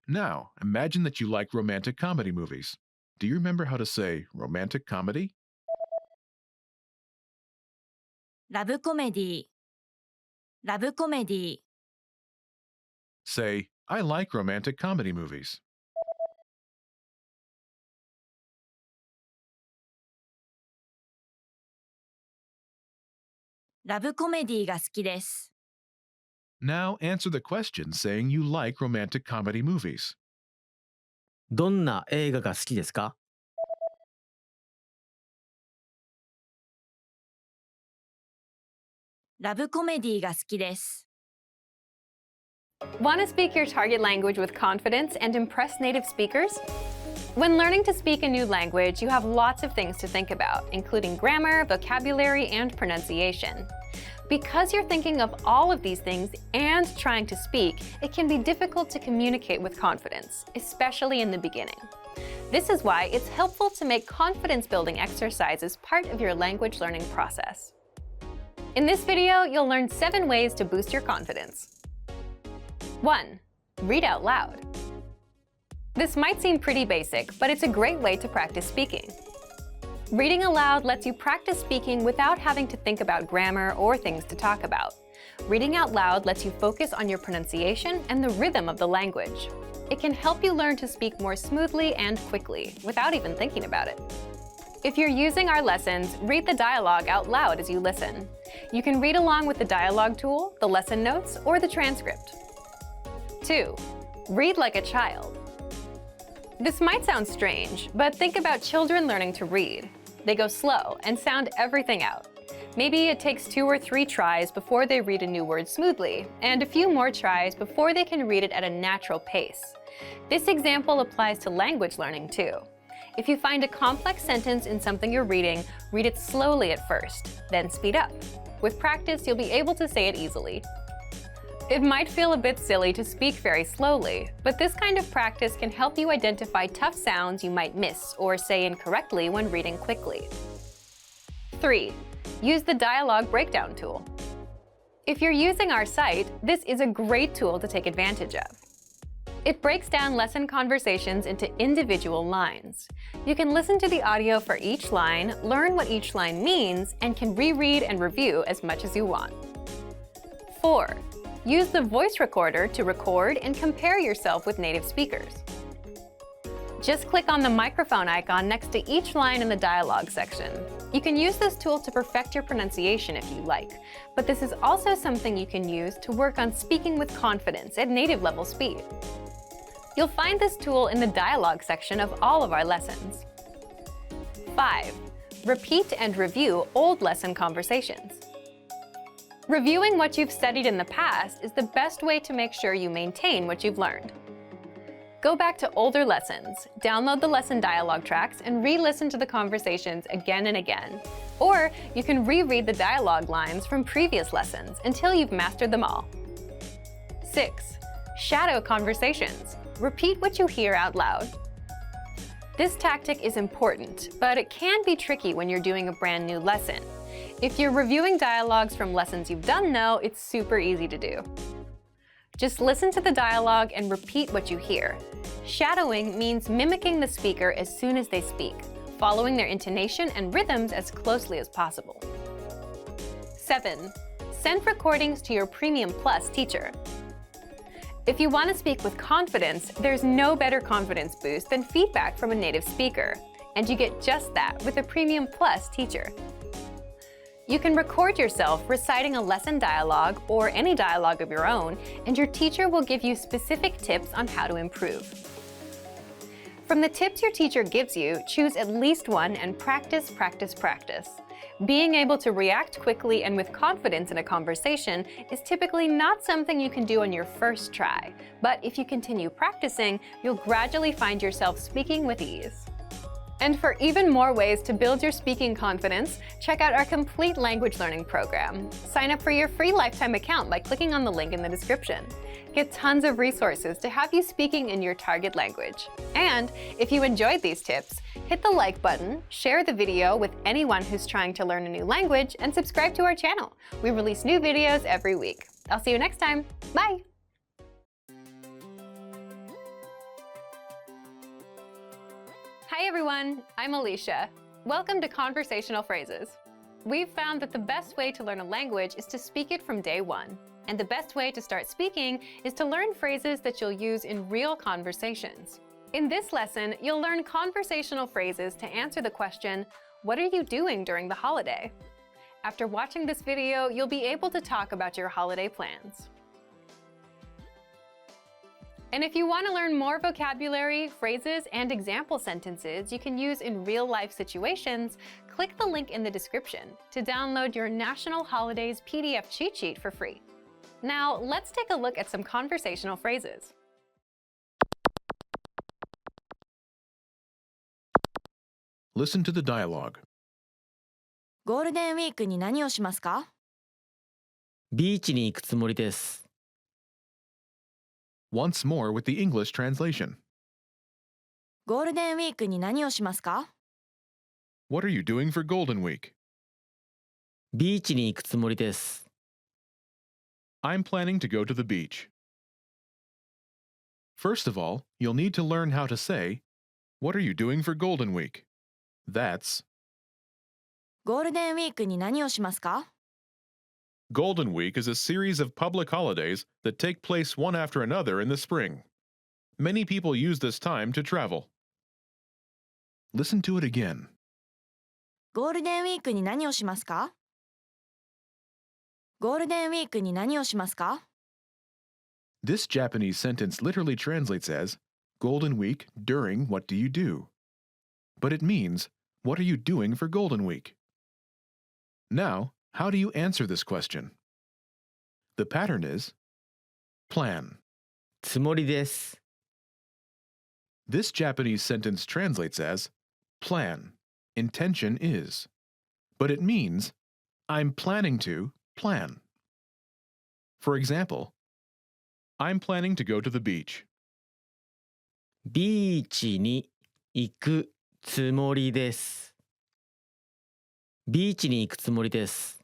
Now, imagine that you like romantic comedy movies. Do you remember how to say romantic comedy? ラブコメディ、ラブコメディ、 Say, I like romantic comedy movies. ラブコメディが好きです。 Now answer the question saying you like romantic comedy movies. どんな映画が好きですか？ラブコメディが好きです。 Want to speak your target language with confidence and impress native speakers? When learning to speak a new language, you have lots of things to think about, including grammar, vocabulary, and pronunciation. Because you're thinking of all of these things and trying to speak, it can be difficult to communicate with confidence, especially in the beginning. This is why it's helpful to make confidence-building exercises part of your language learning process. In this video, you'll learn 7 ways to boost your confidence. 1. Read out loud. This might seem pretty basic, but it's a great way to practice speaking. Reading aloud lets you practice speaking without having to think about grammar or things to talk about. Reading out loud lets you focus on your pronunciation and the rhythm of the language. It can help you learn to speak more smoothly and quickly, without even thinking about it. If you're using our lessons, read the dialogue out loud as you listen. You can read along with the dialogue tool, the lesson notes, or the transcript. 2. Read like a child. This might sound strange, but think about children learning to read. They go slow and sound everything out. Maybe it takes 2 or 3 tries before they read a new word smoothly, and a few more tries before they can read it at a natural pace. This example applies to language learning too. If you find a complex sentence in something you're reading, read it slowly at first, then speed up. With practice, you'll be able to say it easily. It might feel a bit silly to speak very slowly, but this kind of practice can help you identify tough sounds you might miss or say incorrectly when reading quickly. 3. Use the dialogue breakdown tool. If you're using our site, this is a great tool to take advantage of. It breaks down lesson conversations into individual lines. You can listen to the audio for each line, learn what each line means, and can reread and review as much as you want. 4. Use the voice recorder to record and compare yourself with native speakers. Just click on the microphone icon next to each line in the dialogue section. You can use this tool to perfect your pronunciation if you like, but this is also something you can use to work on speaking with confidence at native level speed. You'll find this tool in the dialogue section of all of our lessons. 5. Repeat and review old lesson conversations. Reviewing what you've studied in the past is the best way to make sure you maintain what you've learned. Go back to older lessons, download the lesson dialogue tracks, and re-listen to the conversations again and again. Or you can reread the dialogue lines from previous lessons until you've mastered them all. 6. Shadow conversations. Repeat what you hear out loud. This tactic is important, but it can be tricky when you're doing a brand new lesson. If you're reviewing dialogues from lessons you've done though, it's super easy to do. Just listen to the dialogue and repeat what you hear. Shadowing means mimicking the speaker as soon as they speak, following their intonation and rhythms as closely as possible. 7. Send recordings to your Premium Plus teacher. If you want to speak with confidence, there's no better confidence boost than feedback from a native speaker, and you get just that with a Premium Plus teacher. You can record yourself reciting a lesson dialogue or any dialogue of your own, and your teacher will give you specific tips on how to improve. From the tips your teacher gives you, choose at least one and practice, practice, practice. Being able to react quickly and with confidence in a conversation is typically not something you can do on your first try, but if you continue practicing, you'll gradually find yourself speaking with ease. And for even more ways to build your speaking confidence, check out our complete language learning program. Sign up for your free lifetime account by clicking on the link in the description. Get tons of resources to have you speaking in your target language. And if you enjoyed these tips, hit the like button, share the video with anyone who's trying to learn a new language, and subscribe to our channel. We release new videos every week. I'll see you next time. Bye! Hi everyone, I'm Alicia. Welcome to Conversational Phrases. We've found that the best way to learn a language is to speak it from day one. And the best way to start speaking is to learn phrases that you'll use in real conversations. In this lesson, you'll learn conversational phrases to answer the question, what are you doing during the holiday? After watching this video, you'll be able to talk about your holiday plans. And if you want to learn more vocabulary, phrases, and example sentences you can use in real-life situations, click the link in the description to download your National Holidays PDF cheat sheet for free. Now, let's take a look at some conversational phrases. Listen to the dialogue. ゴールデンウィークに何をしますか？ビーチに行くつもりです。Once more with the English translation. ゴールデンウィークに何をしますか？ What are you doing for Golden Week? ビーチに行くつもりです。I'm planning to go to the beach. First of all, you'll need to learn how to say, what are you doing for Golden Week? That's ゴールデンウィークに何をしますか？ Golden Week is a series of public holidays that take place one after another in the spring. Many people use this time to travel. Listen to it again. ゴールデンウィークに何をしますか？ゴールデンウィークに何をしますか？ This Japanese sentence literally translates as Golden Week during what do you do? But it means, what are you doing for Golden Week? Now, how do you answer this question? The pattern is plan. つもりです。This Japanese sentence translates as plan, intention is. But it means I'm planning to plan. For example, I'm planning to go to the beach. ビーチに行くつもりです。ビーチに行くつもりです。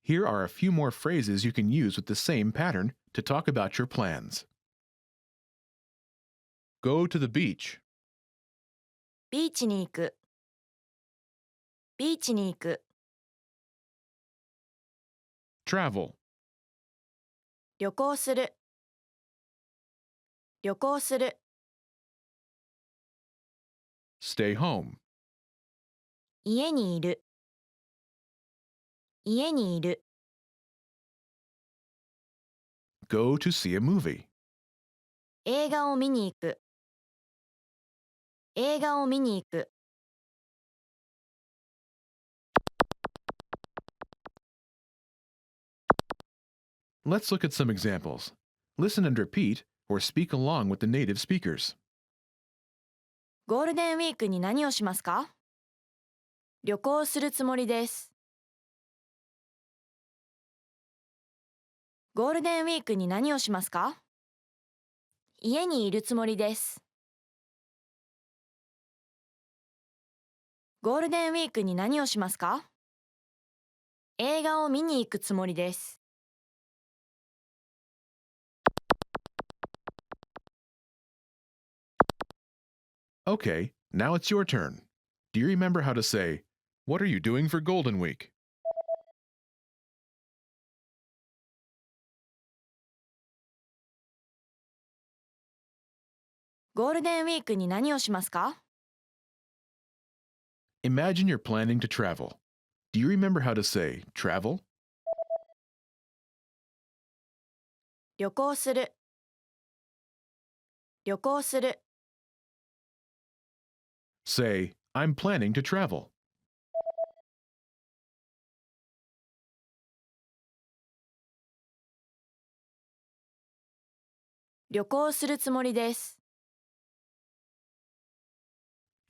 Here are a few more phrases you can use with the same pattern to talk about your plans. Go to the beach. ビーチに行く。ビーチに行く。Travel. 旅行する。旅行する。Stay home. 家にいる。家にいる。Go to see a movie. 映画を見に行く。映画を見に行く。Let's look at some examples. Listen and repeat or speak along with the native speakers. ゴールデンウィークに何をしますか？旅行するつもりです。ゴールデンウィークに何をしますか？家にいるつもりです。ゴールデンウィークに何をしますか？映画を見に行くつもりです。Okay, now it's your turn. Do you remember how to say, "What are you doing for Golden Week?" ゴールデンウィークに何をしますか？ Imagine you're planning to travel. Do you remember how to say travel? 旅行する。旅行する。Say, I'm planning to travel. 旅行するつもりです。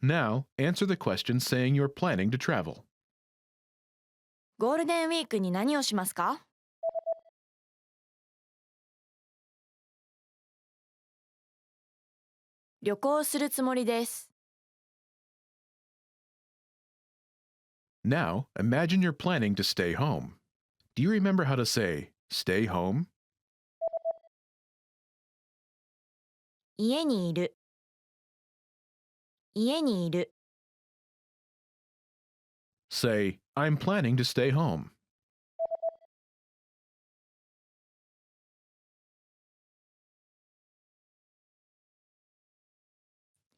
Now, answer the question saying you're planning to travel. ゴールデンウィークに何をしますか？旅行するつもりです。Now, imagine you're planning to stay home. Do you remember how to say stay home? 家にいる。家にいる。Say, I'm planning to stay home.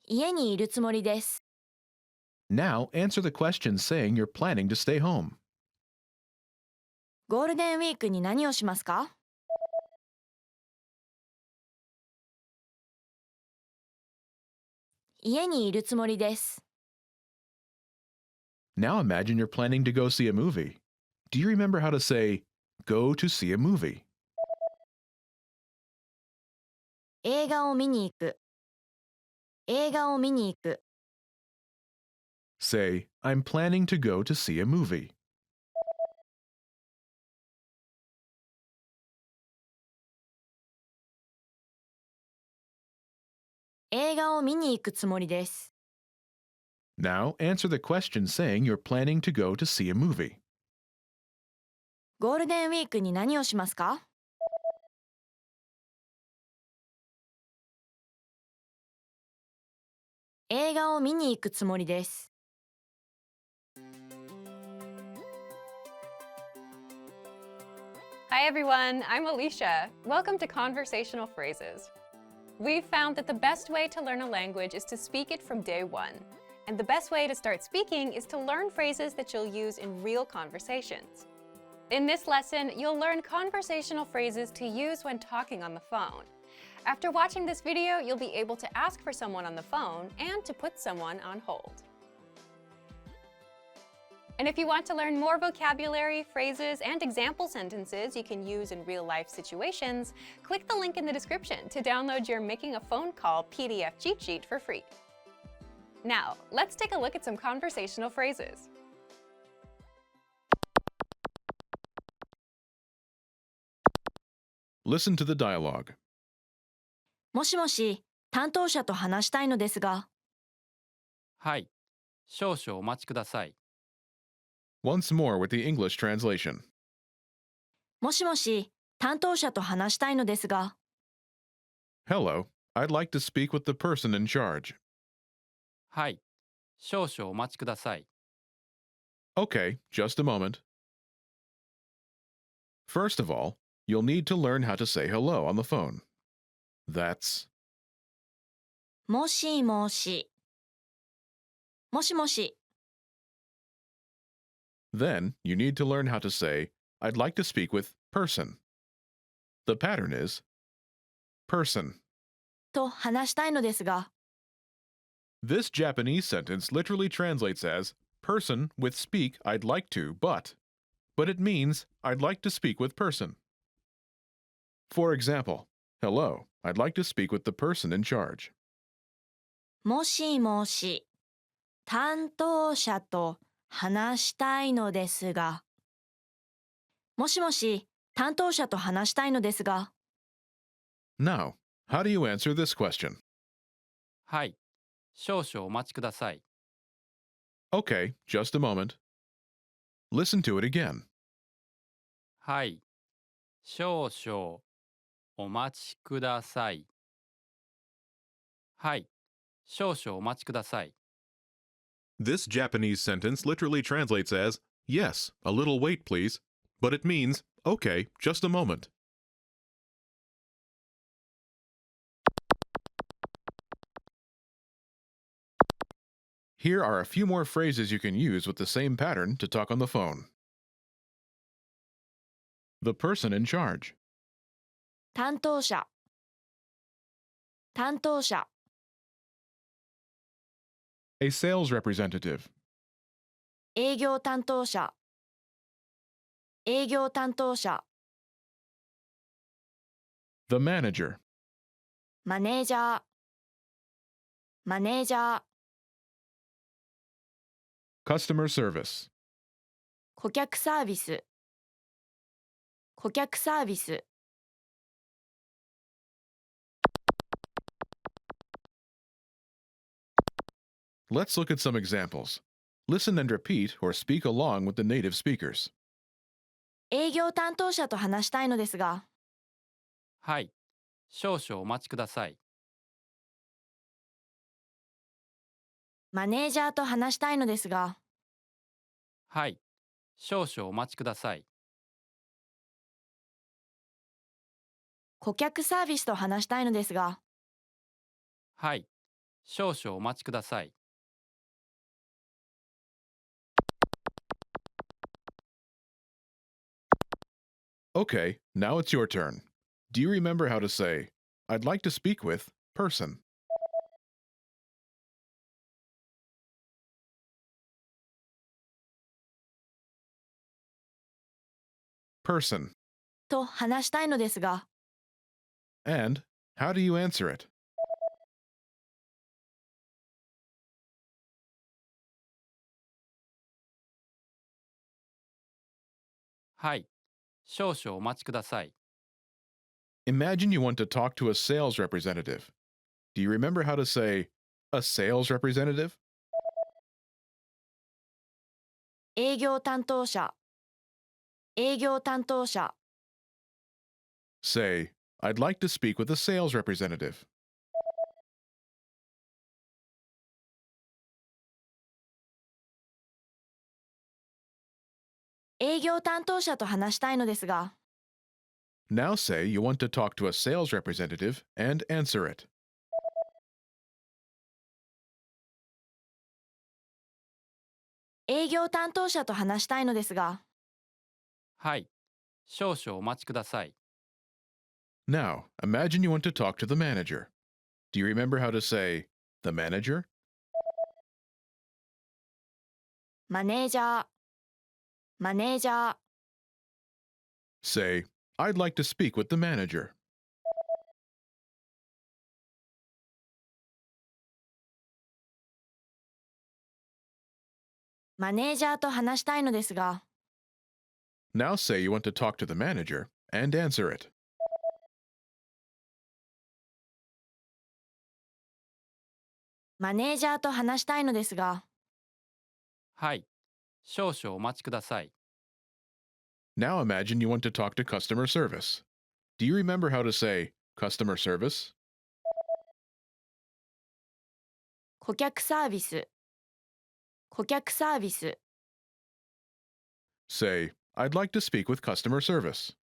家にいるつもりです。Now, answer the question saying you're planning to stay home. ゴールデンウィークに何をしますか？家にいるつもりです。Now imagine you're planning to go see a movie. Do you remember how to say go to see a movie? 映画を見に行く。映画を見に行く。Say, I'm planning to go to see a movie. 映画を見に行くつもりです。Now answer the question saying you're planning to go to see a movie. ゴールデンウィークに何をしますか？映画を見に行くつもりです。Hi everyone, I'm Alicia. Welcome to Conversational Phrases. We've found that the best way to learn a language is to speak it from day one. And the best way to start speaking is to learn phrases that you'll use in real conversations. In this lesson, you'll learn conversational phrases to use when talking on the phone. After watching this video, you'll be able to ask for someone on the phone and to put someone on hold. And if you want to learn more vocabulary, phrases, and example sentences you can use in real-life situations, click the link in the description to download your Making a Phone Call PDF cheat sheet for free. Now, let's take a look at some conversational phrases. Listen to the dialogue. もしもし、担当者と話したいのですが、はい。少々お待ちください。 Once more with the English translation. もしもし、担当者と話したいのですが、Hello, I'd like to speak with the person in charge. はい。少々お待ちください。 Okay, just a moment. First of all, you'll need to learn how to say hello on the phone. That's もしもし、もしもし、 then you need to learn how to say, I'd like to speak with person. The pattern is person. と話したいのですが、 This Japanese sentence literally translates as person with speak I'd like to, but it means I'd like to speak with person. For example, hello, I'd like to speak with the person in charge. もしもし、担当者と話したいのですが、もしもし、担当者と話したいのですが、 Now, how do you answer this question? はい。少々お待ちください。 Okay, just a moment. Listen to it again. はい。少々お待ちください。はい。少々お待ちください。 This Japanese sentence literally translates as, yes, a little wait, please, but it means, okay, just a moment. Here are a few more phrases you can use with the same pattern to talk on the phone. The person in charge. 担当者、担当者、 A sales representative. 営業担当者、営業担当者、 The manager. マネージャー、マネージャー、 Customer service. 顧客サービス、顧客サービス、 Let's look at some examples. Listen and repeat or speak along with the native speakers. 営業担当者と話したいのですが、はい。少々お待ちください。マネージャーと話したいのですが、はい。少々お待ちください。顧客サービスと話したいのですが、はい。少々お待ちください。 Okay, now it's your turn. Do you remember how to say, I'd like to speak with person? Person. と話したいのですが、 And how do you answer it? はい。少々お待ちください。 Imagine you want to talk to a sales representative. Do you remember how to say, a sales representative? 営業担当者、営業担当者、 Say, I'd like to speak with a sales representative. 営業担当者と話したいのですが、 Now say you want to talk to a sales representative and answer it. 営業担当者と話したいのですが、はい。少々お待ちください。 Now, imagine you want to talk to the manager. Do you remember how to say, the manager? マネージャー、マネージャー、 Say, I'd like to speak with the manager. マネージャーと話したいのですが、 Now say you want to talk to the manager and answer it. マネージャーと話したいのですが、はい。少々お待ちください。 Now imagine you want to talk to customer service. Do you remember how to say customer service? 顧客サービス、顧客サービス、 Say, I'd like to speak with customer service.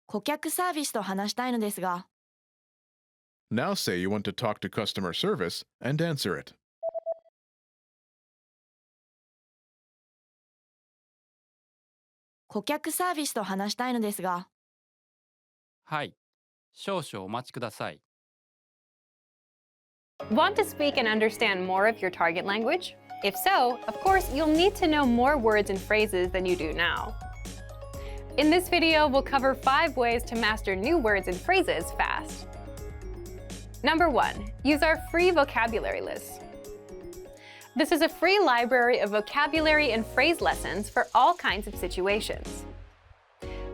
顧客サービスと話したいのですが、 Now say you want to talk to customer service and answer it. 顧客サービスと話したいのですが、はい。少々お待ちください。 Want to speak and understand more of your target language? If so, of course, you'll need to know more words and phrases than you do now. In this video, we'll cover 5 ways to master new words and phrases fast. Number 1, use our free vocabulary list. This is a free library of vocabulary and phrase lessons for all kinds of situations.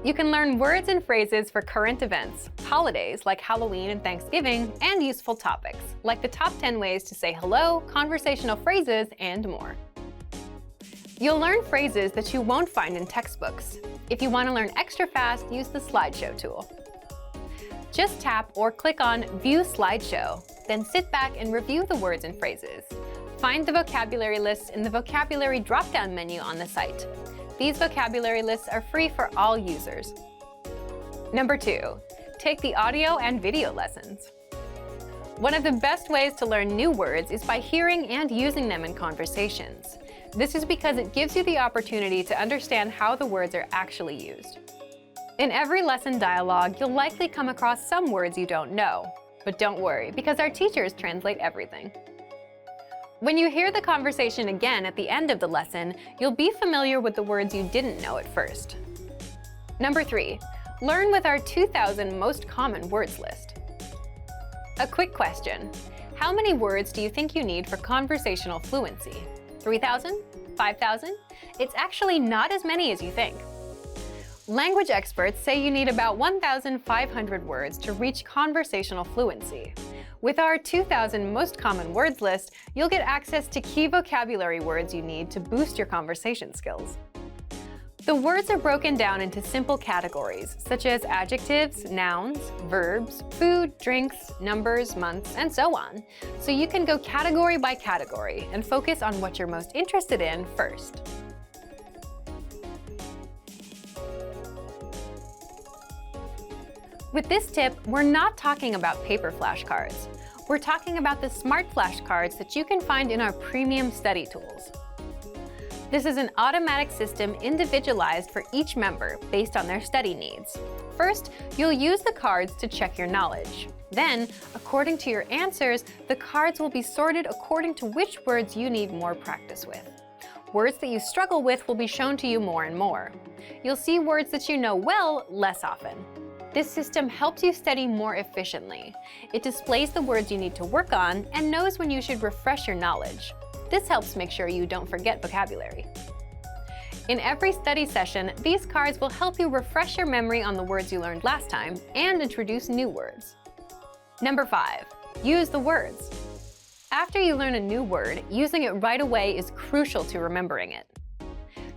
You can learn words and phrases for current events, holidays like Halloween and Thanksgiving, and useful topics, like the top 10 ways to say hello, conversational phrases, and more. You'll learn phrases that you won't find in textbooks. If you want to learn extra fast, use the slideshow tool. Just tap or click on View Slideshow, then sit back and review the words and phrases. Find the vocabulary lists in the vocabulary drop-down menu on the site. These vocabulary lists are free for all users. Number 2, take the audio and video lessons. One of the best ways to learn new words is by hearing and using them in conversations. This is because it gives you the opportunity to understand how the words are actually used. In every lesson dialogue, you'll likely come across some words you don't know. But don't worry, because our teachers translate everything. When you hear the conversation again at the end of the lesson, you'll be familiar with the words you didn't know at first. Number 3, learn with our 2,000 most common words list. A quick question. How many words do you think you need for conversational fluency? 3,000? 5,000? It's actually not as many as you think. Language experts say you need about 1,500 words to reach conversational fluency. With our 2,000 most common words list, you'll get access to key vocabulary words you need to boost your conversation skills. The words are broken down into simple categories, such as adjectives, nouns, verbs, food, drinks, numbers, months, and so on. So you can go category by category and focus on what you're most interested in first. With this tip, we're not talking about paper flashcards. We're talking about the smart flashcards that you can find in our premium study tools. This is an automatic system individualized for each member based on their study needs. First, you'll use the cards to check your knowledge. Then, according to your answers, the cards will be sorted according to which words you need more practice with. Words that you struggle with will be shown to you more and more. You'll see words that you know well less often. This system helps you study more efficiently. It displays the words you need to work on and knows when you should refresh your knowledge. This helps make sure you don't forget vocabulary. In every study session, these cards will help you refresh your memory on the words you learned last time and introduce new words. Number 5, use the words. After you learn a new word, using it right away is crucial to remembering it.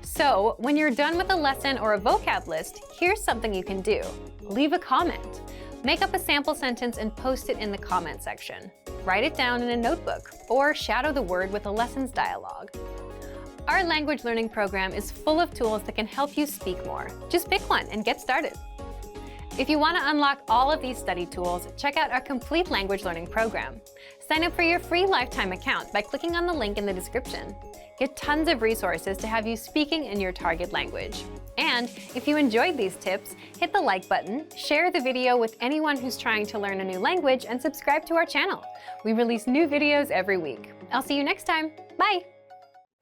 So, when you're done with a lesson or a vocab list, here's something you can do. Leave a comment. Make up a sample sentence and post it in the comment section. Write it down in a notebook, or shadow the word with a lessons dialogue. Our language learning program is full of tools that can help you speak more. Just pick one and get started. If you want to unlock all of these study tools, check out our complete language learning program. Sign up for your free lifetime account by clicking on the link in the description. Get tons of resources to have you speaking in your target language. And if you enjoyed these tips, hit the like button, share the video with anyone who's trying to learn a new language, and subscribe to our channel. We release new videos every week. I'll see you next time. Bye!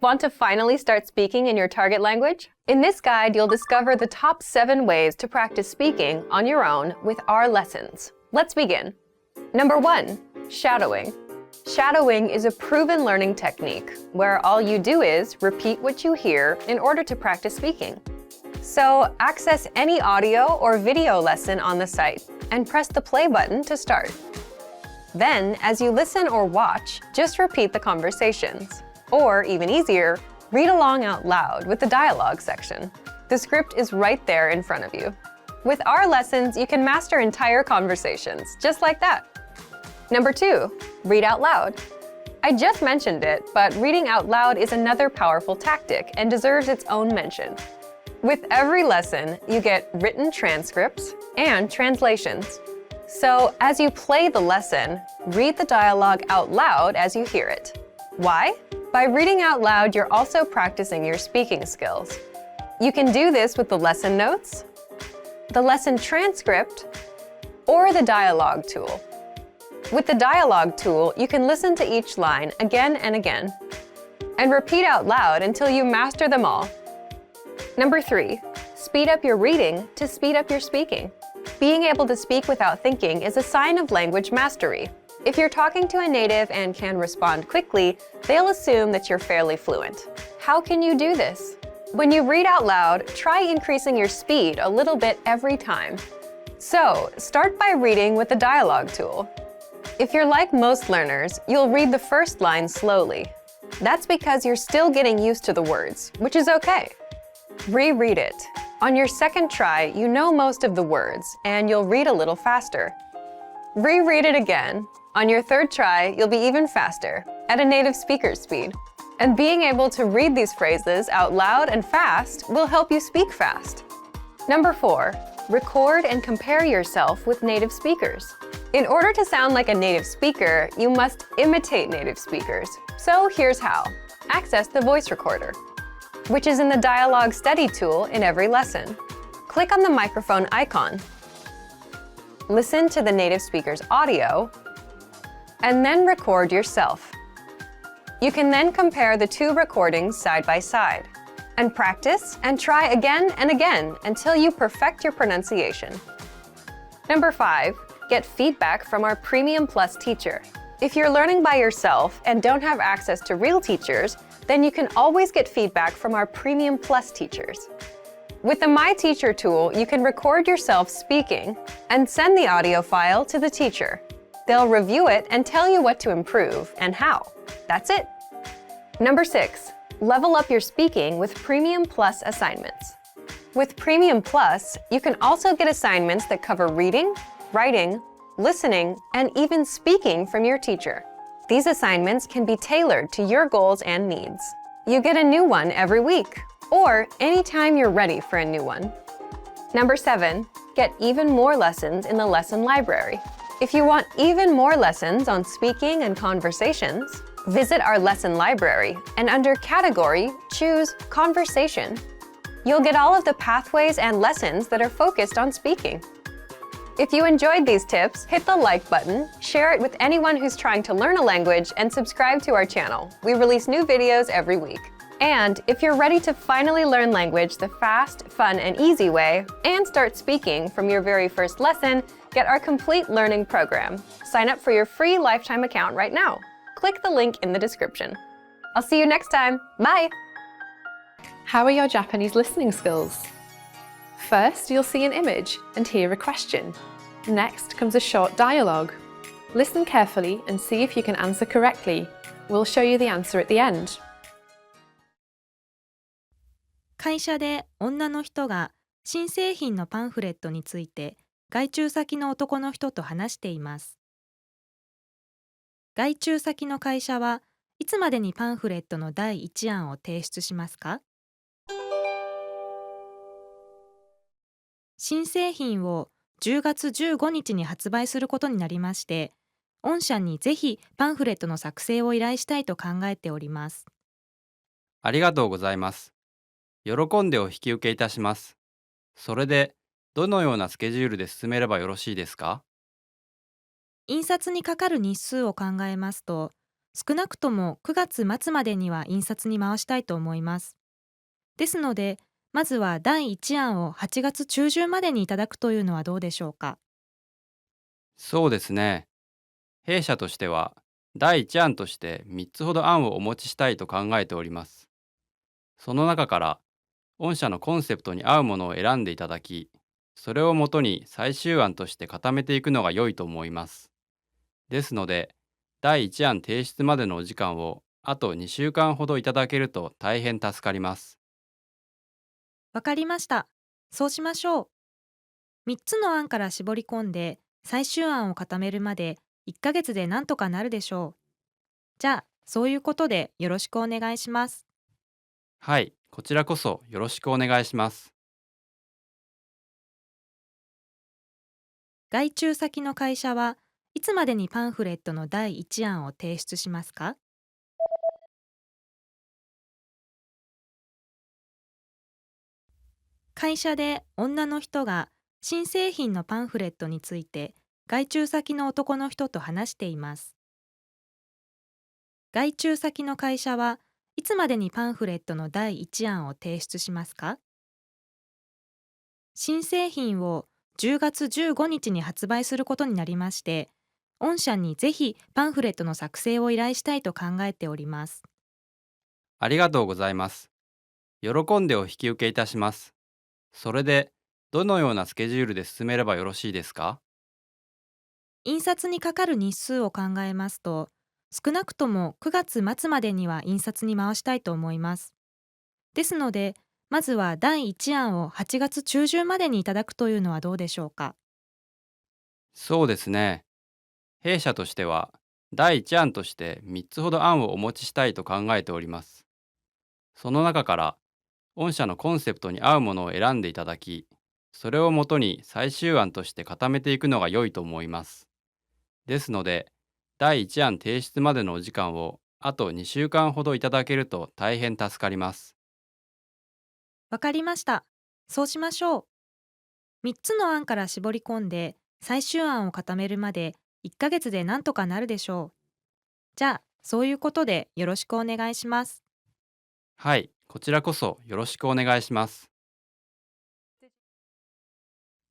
Want to finally start speaking in your target language? In this guide, you'll discover the top 7 ways to practice speaking on your own with our lessons. Let's begin. Number 1, shadowing. Shadowing is a proven learning technique where all you do is repeat what you hear in order to practice speaking. So access any audio or video lesson on the site and press the play button to start. Then, as you listen or watch, just repeat the conversations. Or, even easier, read along out loud with the dialogue section. The script is right there in front of you. With our lessons, you can master entire conversations, just like that. Number 2, read out loud. I just mentioned it, but reading out loud is another powerful tactic and deserves its own mention. With every lesson, you get written transcripts and translations. So, as you play the lesson, read the dialogue out loud as you hear it. Why? By reading out loud, you're also practicing your speaking skills. You can do this with the lesson notes, the lesson transcript, or the dialogue tool. With the dialogue tool, you can listen to each line again and again, and repeat out loud until you master them all. Number 3, speed up your reading to speed up your speaking. Being able to speak without thinking is a sign of language mastery. If you're talking to a native and can respond quickly, they'll assume that you're fairly fluent. How can you do this? When you read out loud, try increasing your speed a little bit every time. So, start by reading with the dialogue tool. If you're like most learners, you'll read the first line slowly. That's because you're still getting used to the words, which is okay. Reread it. On your second try, you know most of the words, and you'll read a little faster. Reread it again. On your third try, you'll be even faster, at a native speaker's speed. And being able to read these phrases out loud and fast will help you speak fast. Number 4, record and compare yourself with native speakers. In order to sound like a native speaker, you must imitate native speakers. So here's how. Access the voice recorder, which is in the Dialogue Study tool in every lesson. Click on the microphone icon. Listen to the native speaker's audio, and then record yourself. You can then compare the 2 recordings side by side, and practice and try again and again until you perfect your pronunciation. Number 5, get feedback from our Premium Plus teacher. If you're learning by yourself and don't have access to real teachers, then you can always get feedback from our Premium Plus teachers. With the My Teacher tool, you can record yourself speaking and send the audio file to the teacher. They'll review it and tell you what to improve and how. That's it. Number 6, level up your speaking with Premium Plus assignments. With Premium Plus, you can also get assignments that cover reading, writing, listening, and even speaking from your teacher. These assignments can be tailored to your goals and needs. You get a new one every week, or anytime you're ready for a new one. Number 7, get even more lessons in the lesson library. If you want even more lessons on speaking and conversations, visit our lesson library and under Category, choose Conversation. You'll get all of the pathways and lessons that are focused on speaking. If you enjoyed these tips, hit the like button, share it with anyone who's trying to learn a language, and subscribe to our channel. We release new videos every week. And if you're ready to finally learn language the fast, fun, and easy way, and start speaking from your very first lesson, get our complete learning program. Sign up for your free lifetime account right now. Click the link in the description. I'll see you next time. Bye! How are your Japanese listening skills? First, you'll see an image and hear a question. Next comes a short dialogue. Listen carefully and see if you can answer correctly. We'll show you the answer at the end. 会社で女の人が新製品のパンフレットについて外注先の男の人と話しています。外注先の会社はいつまでにパンフレットの第1案を提出しますか？新製品を10月15日に発売することになりまして、御社にぜひパンフレットの作成を依頼したいと考えております。ありがとうございます。喜んでお引き受けいたします。それで、どのようなスケジュールで進めればよろしいですか？印刷にかかる日数を考えますと、少なくとも9月末までには印刷に回したいと思います。ですので、まずは第1案を8月中旬までにいただくというのはどうでしょうか。そうですね。弊社としては、第1案として3つほど案をお持ちしたいと考えております。その中から、御社のコンセプトに合うものを選んでいただき、それをもとに最終案として固めていくのが良いと思います。ですので、第1案提出までのお時間をあと2週間ほどいただけると大変助かります。わかりました。そうしましょう。3つの案から絞り込んで最終案を固めるまで1ヶ月でなんとかなるでしょう。じゃあ、そういうことでよろしくお願いします。はい、こちらこそよろしくお願いします。外注先の会社はいつまでにパンフレットの第1案を提出しますか？会社で女の人が新製品のパンフレットについて外注先の男の人と話しています。外注先の会社はいつまでにパンフレットの第1案を提出しますか？新製品を10月15日に発売することになりまして、御社にぜひパンフレットの作成を依頼したいと考えております。ありがとうございます。喜んでお引き受けいたします。それで、どのようなスケジュールで進めればよろしいですか？印刷にかかる日数を考えますと、少なくとも9月末までには印刷に回したいと思います。ですので、まずは第1案を8月中旬までにいただくというのはどうでしょうか。そうですね。弊社としては、第1案として3つほど案をお持ちしたいと考えております。その中から、御社のコンセプトに合うものを選んでいただき、それをもとに最終案として固めていくのが良いと思います。ですので、第1案提出までのお時間をあと2週間ほどいただけると大変助かります。わかりました。そうしましょう。3つの案から絞り込んで最終案を固めるまで1ヶ月でなんとかなるでしょう。じゃあ、そういうことでよろしくお願いします。はい、こちらこそよろしくお願いします。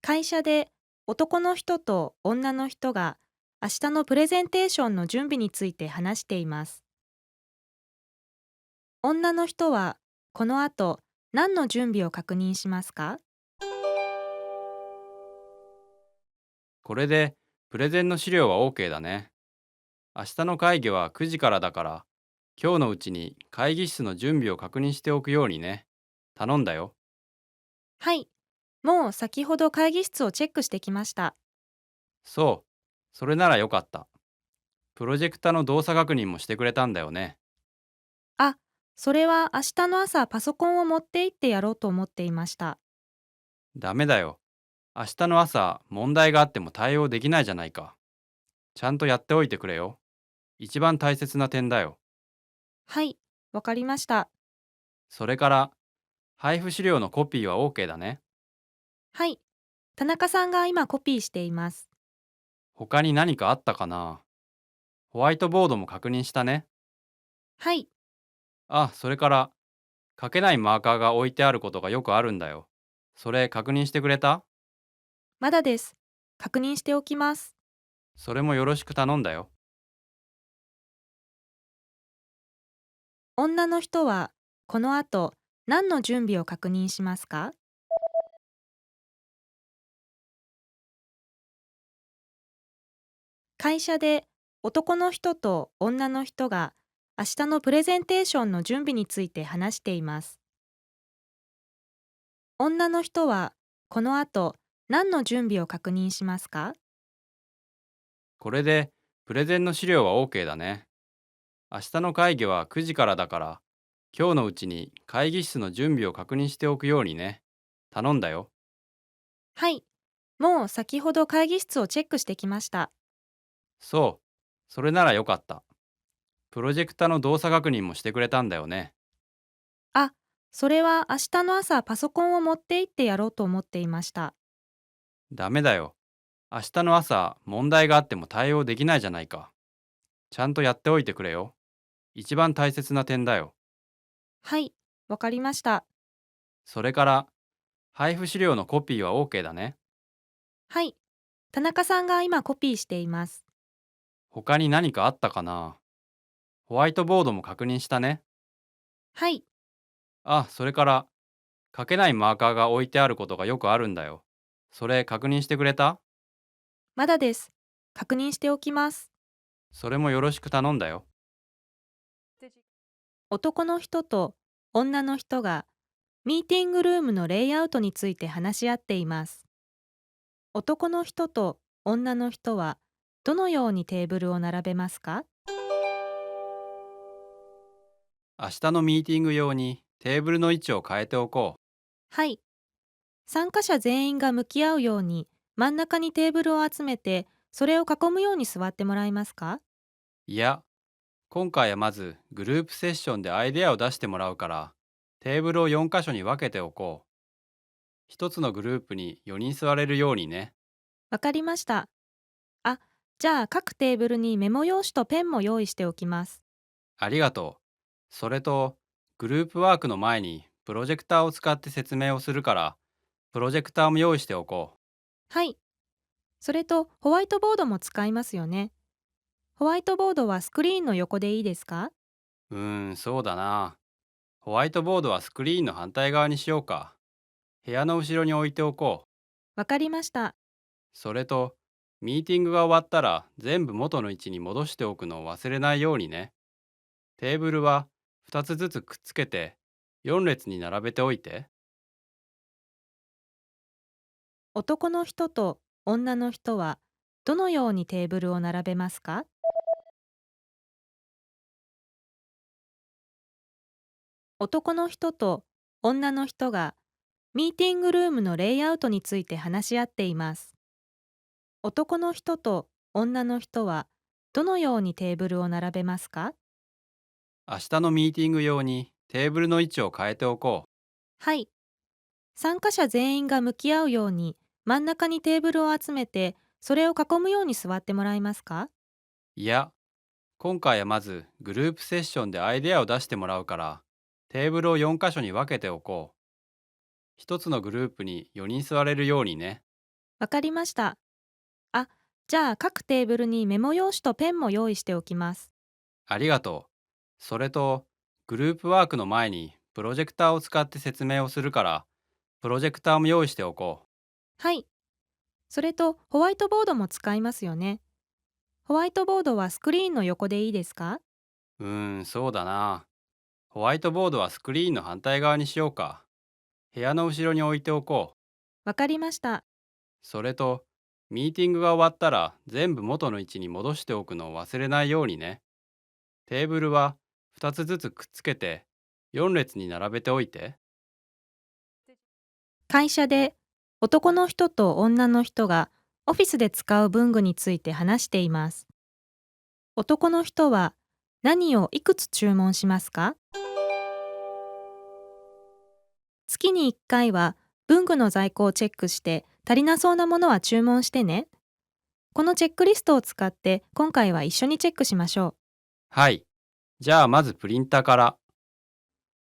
会社で男の人と女の人が明日のプレゼンテーションの準備について話しています。女の人はこの後何の準備を確認しますか？これで、プレゼンの資料は OK だね。明日の会議は9時からだから、今日のうちに会議室の準備を確認しておくようにね。頼んだよ。はい、もう先ほど会議室をチェックしてきました。そう、それならよかった。プロジェクタの動作確認もしてくれたんだよね。あ、それは明日の朝パソコンを持って行ってやろうと思っていました。ダメだよ。明日の朝、問題があっても対応できないじゃないか。ちゃんとやっておいてくれよ。一番大切な点だよ。はい、わかりました。それから、配布資料のコピーは OK だね。はい、田中さんが今コピーしています。他に何かあったかな？ホワイトボードも確認したね。はい、あ、それから、書けないマーカーが置いてあることがよくあるんだよ。それ確認してくれた？まだです。確認しておきます。それもよろしく頼んだよ。女の人はこの後何の準備を確認しますか？会社で男の人と女の人が明日のプレゼンテーションの準備について話しています。女の人はこの後何の準備を確認しますか？これで、プレゼンの資料は OK だね。明日の会議は9時からだから、今日のうちに会議室の準備を確認しておくようにね。頼んだよ。はい、もう先ほど会議室をチェックしてきました。そう、それならよかった。プロジェクタの動作確認もしてくれたんだよね。あ、それは明日の朝パソコンを持って行ってやろうと思っていました。ダメだよ。明日の朝、問題があっても対応できないじゃないか。ちゃんとやっておいてくれよ。一番大切な点だよ。はい、わかりました。それから、配布資料のコピーは OK だね。はい、田中さんが今コピーしています。他に何かあったかな？ホワイトボードも確認したね。はい、あ、それから、書けないマーカーが置いてあることがよくあるんだよ。それ確認してくれた？まだです。確認しておきます。それもよろしく頼んだよ。男の人と女の人がミーティングルームのレイアウトについて話し合っています。男の人と女の人はどのようにテーブルを並べますか？明日のミーティング用にテーブルの位置を変えておこう。はい。参加者全員が向き合うように真ん中にテーブルを集めて、それを囲むように座ってもらえますか？いや、今回はまずグループセッションでアイデアを出してもらうから、テーブルを4箇所に分けておこう。一つのグループに4人座れるようにね。わかりました。あ、じゃあ各テーブルにメモ用紙とペンも用意しておきます。ありがとう。それと、グループワークの前にプロジェクターを使って説明をするから、プロジェクターも用意しておこはい。それとホワイトボードも使いますよね。ホワイトボードはスクリーンの横でいいですか？う。そうだな。ホワイトボードはスクリーンの反対側にしようか。部屋の後ろに置いておこう。わかりました。それと、ミーティングが終わったら全部元の位置に戻しておくのを忘れないようにね。テーブルは2つずつくっつけて4列に並べておいて。男の人と女の人はどのようにテーブルを並べますか？男の人と女の人がミーティングルームのレイアウトについて話し合っています。男の人と女の人はどのようにテーブルを並べますか？明日のミーティング用にテーブルの位置を変えておこう。はい。参加者全員が向き合うように真ん中にテーブルを集めて、それを囲むように座ってもらえますか？いや、今回はまずグループセッションでアイデアを出してもらうから、テーブルを4箇所に分けておこう。一つのグループに4人座れるようにね。わかりました。あ、じゃあ各テーブルにメモ用紙とペンも用意しておきます。ありがとう。それと、グループワークの前にプロジェクターを使って説明をするから、プロジェクターも用意しておこはい。それとホワイトボードも使いますよね。ホワイトボードはスクリーンの横でいいですか？う。そうだな。ホワイトボードはスクリーンの反対側にしようか。部屋の後ろに置いておこう。わかりました。それと、ミーティングが終わったら全部元の位置に戻しておくのを忘れないようにね。テーブルは2つずつくっつけて4列に並べておいて。会社で男の人と女の人がオフィスで使う文具について話しています。男の人は何をいくつ注文しますか？月に1回は文具の在庫をチェックして足りなそうなものは注文してね。このチェックリストを使って今回は一緒にチェックしましょう。はい。じゃあまずプリンターから。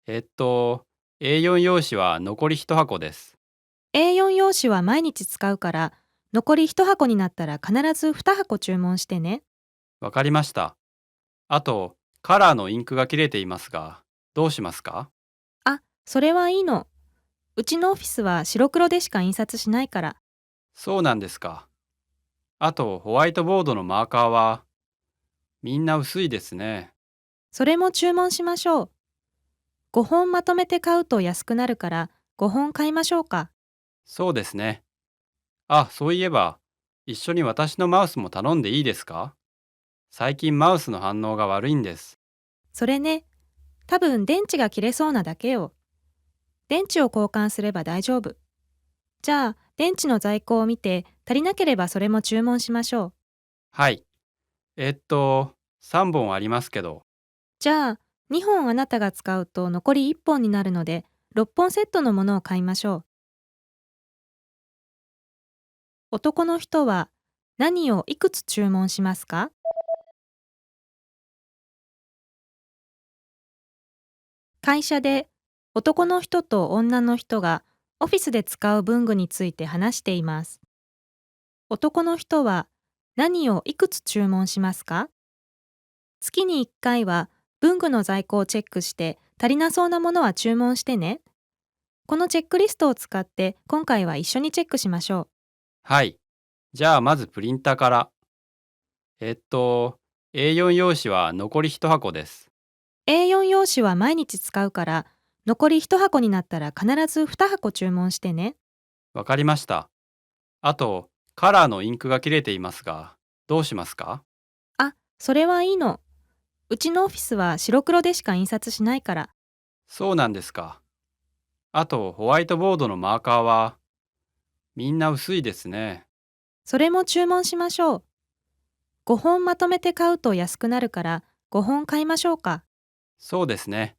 A4 用紙は残り1箱です。A4 用紙は毎日使うから残り1箱になったら必ず2箱注文してね。わかりました。あと、カラーのインクが切れていますが、どうしますか？あ、それはいいの。うちのオフィスは白黒でしか印刷しないから。そうなんですか。あと、ホワイトボードのマーカーは、みんな薄いですね。それも注文しましょう。5本まとめて買うと安くなるから5本買いましょうか。そうですね。あ、そういえば、一緒に私のマウスも頼んでいいですか？最近マウスの反応が悪いんです。それね、多分電池が切れそうなだけよ。電池を交換すれば大丈夫。じゃあ、電池の在庫を見て足りなければそれも注文しましょう。はい。3本ありますけど。じゃあ、2本あなたが使うと残り1本になるので、6本セットのものを買いましょう。男の人は何をいくつ注文しますか？会社で男の人と女の人がオフィスで使う文具について話しています。男の人は何をいくつ注文しますか？月に1回は文具の在庫をチェックして足りなそうなものは注文してね。このチェックリストを使って今回は一緒にチェックしましょう。はい。じゃあまずプリンターから。A4 用紙は残り1箱です。A4 用紙は毎日使うから、残り1箱になったら必ず2箱注文してね。わかりました。あと、カラーのインクが切れていますが、どうしますか？あ、それはいいの。うちのオフィスは白黒でしか印刷しないから。そうなんですか。あと、ホワイトボードのマーカーは、みんな薄いですね。それも注文しましょう。5本まとめて買うと安くなるから5本買いましょうか。そうですね。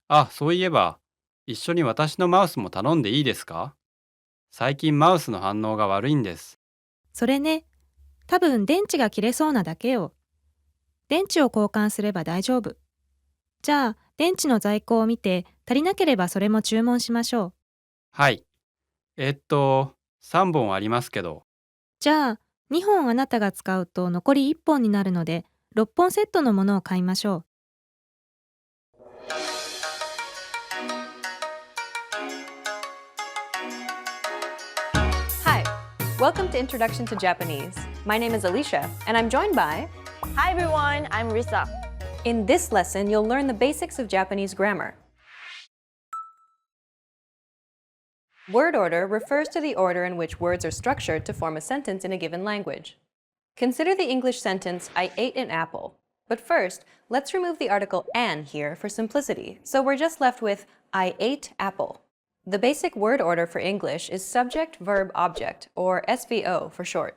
あ、そういえば、一緒に私のマウスも頼んでいいですか？最近マウスの反応が悪いんです。それね、多分電池が切れそうなだけよ。電池を交換すれば大丈夫。じゃあ、電池の在庫を見て足りなければそれも注文しましょう。はい。3本ありますけど。じゃあ、2本あなたが使うと残り1本になるので、6本セットのものを買いましょう。Hi, welcome to Introduction to Japanese. My name is Alicia, and I'm joined by... Hi everyone, I'm Risa. In this lesson, you'll learn the basics of Japanese grammar. Word order refers to the order in which words are structured to form a sentence in a given language. Consider the English sentence, I ate an apple. But first, let's remove the article an here for simplicity, so we're just left with I ate apple. The basic word order for English is subject, verb, object, or SVO for short.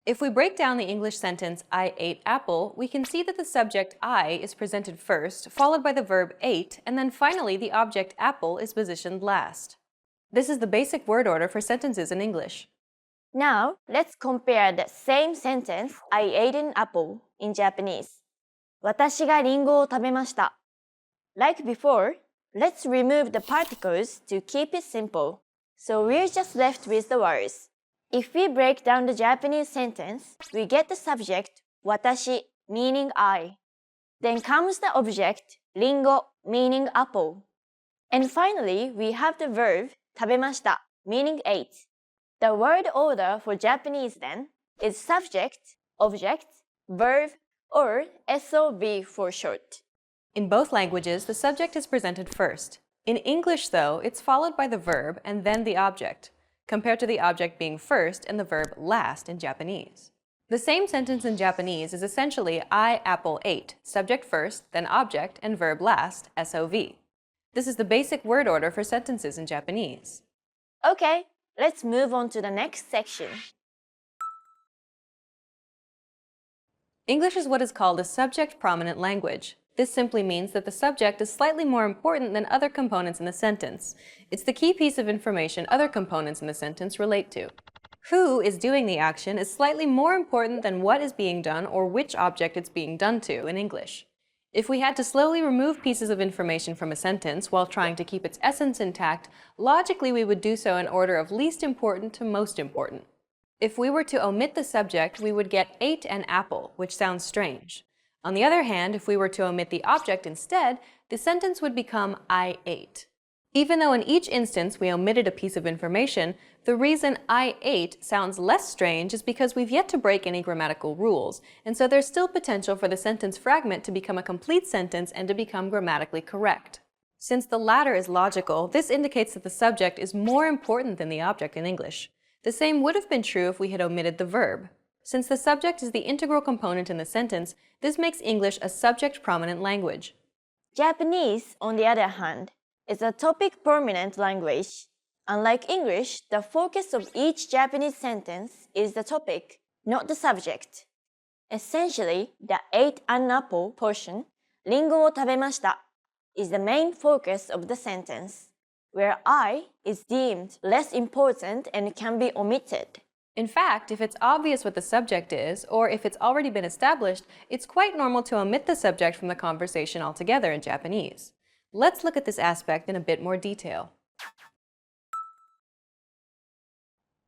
If we break down the English sentence, I ate apple, we can see that the subject I is presented first, followed by the verb ate, and then finally the object apple is positioned last. This is the basic word order for sentences in English. Now, let's compare the same sentence, I ate an apple, in Japanese. 私がリンゴを食べました。Like before, let's remove the particles to keep it simple. So we're just left with the words. If we break down the Japanese sentence, we get the subject, 私, meaning I. Then comes the object, リンゴ, meaning apple. And finally, we have the verb, 食べました, meaning ate. The word order for Japanese then is subject, object, verb, or SOV for short. In both languages, the subject is presented first. In English, though, it's followed by the verb and then the object, compared to the object being first and the verb last in Japanese. The same sentence in Japanese is essentially I apple ate, subject first, then object, and verb last, SOV. This is the basic word order for sentences in Japanese. Okay, let's move on to the next section. English is what is called a subject-prominent language. This simply means that the subject is slightly more important than other components in the sentence. It's the key piece of information other components in the sentence relate to. Who is doing the action is slightly more important than what is being done or which object it's being done to in English. If we had to slowly remove pieces of information from a sentence while trying to keep its essence intact, logically we would do so in order of least important to most important. If we were to omit the subject, we would get ate an apple, which sounds strange. On the other hand, if we were to omit the object instead, the sentence would become I ate. Even though in each instance we omitted a piece of information, the reason I ate sounds less strange is because we've yet to break any grammatical rules, and so there's still potential for the sentence fragment to become a complete sentence and to become grammatically correct. Since the latter is logical, this indicates that the subject is more important than the object in English. The same would have been true if we had omitted the verb. Since the subject is the integral component in the sentence, this makes English a subject-prominent language. Japanese, on the other hand, is a topic-prominent language. Unlike English, the focus of each Japanese sentence is the topic, not the subject. Essentially, the ate an apple portion, リンゴを食べました, is the main focus of the sentence, where I is deemed less important and can be omitted. In fact, if it's obvious what the subject is, or if it's already been established, it's quite normal to omit the subject from the conversation altogether in Japanese. Let's look at this aspect in a bit more detail.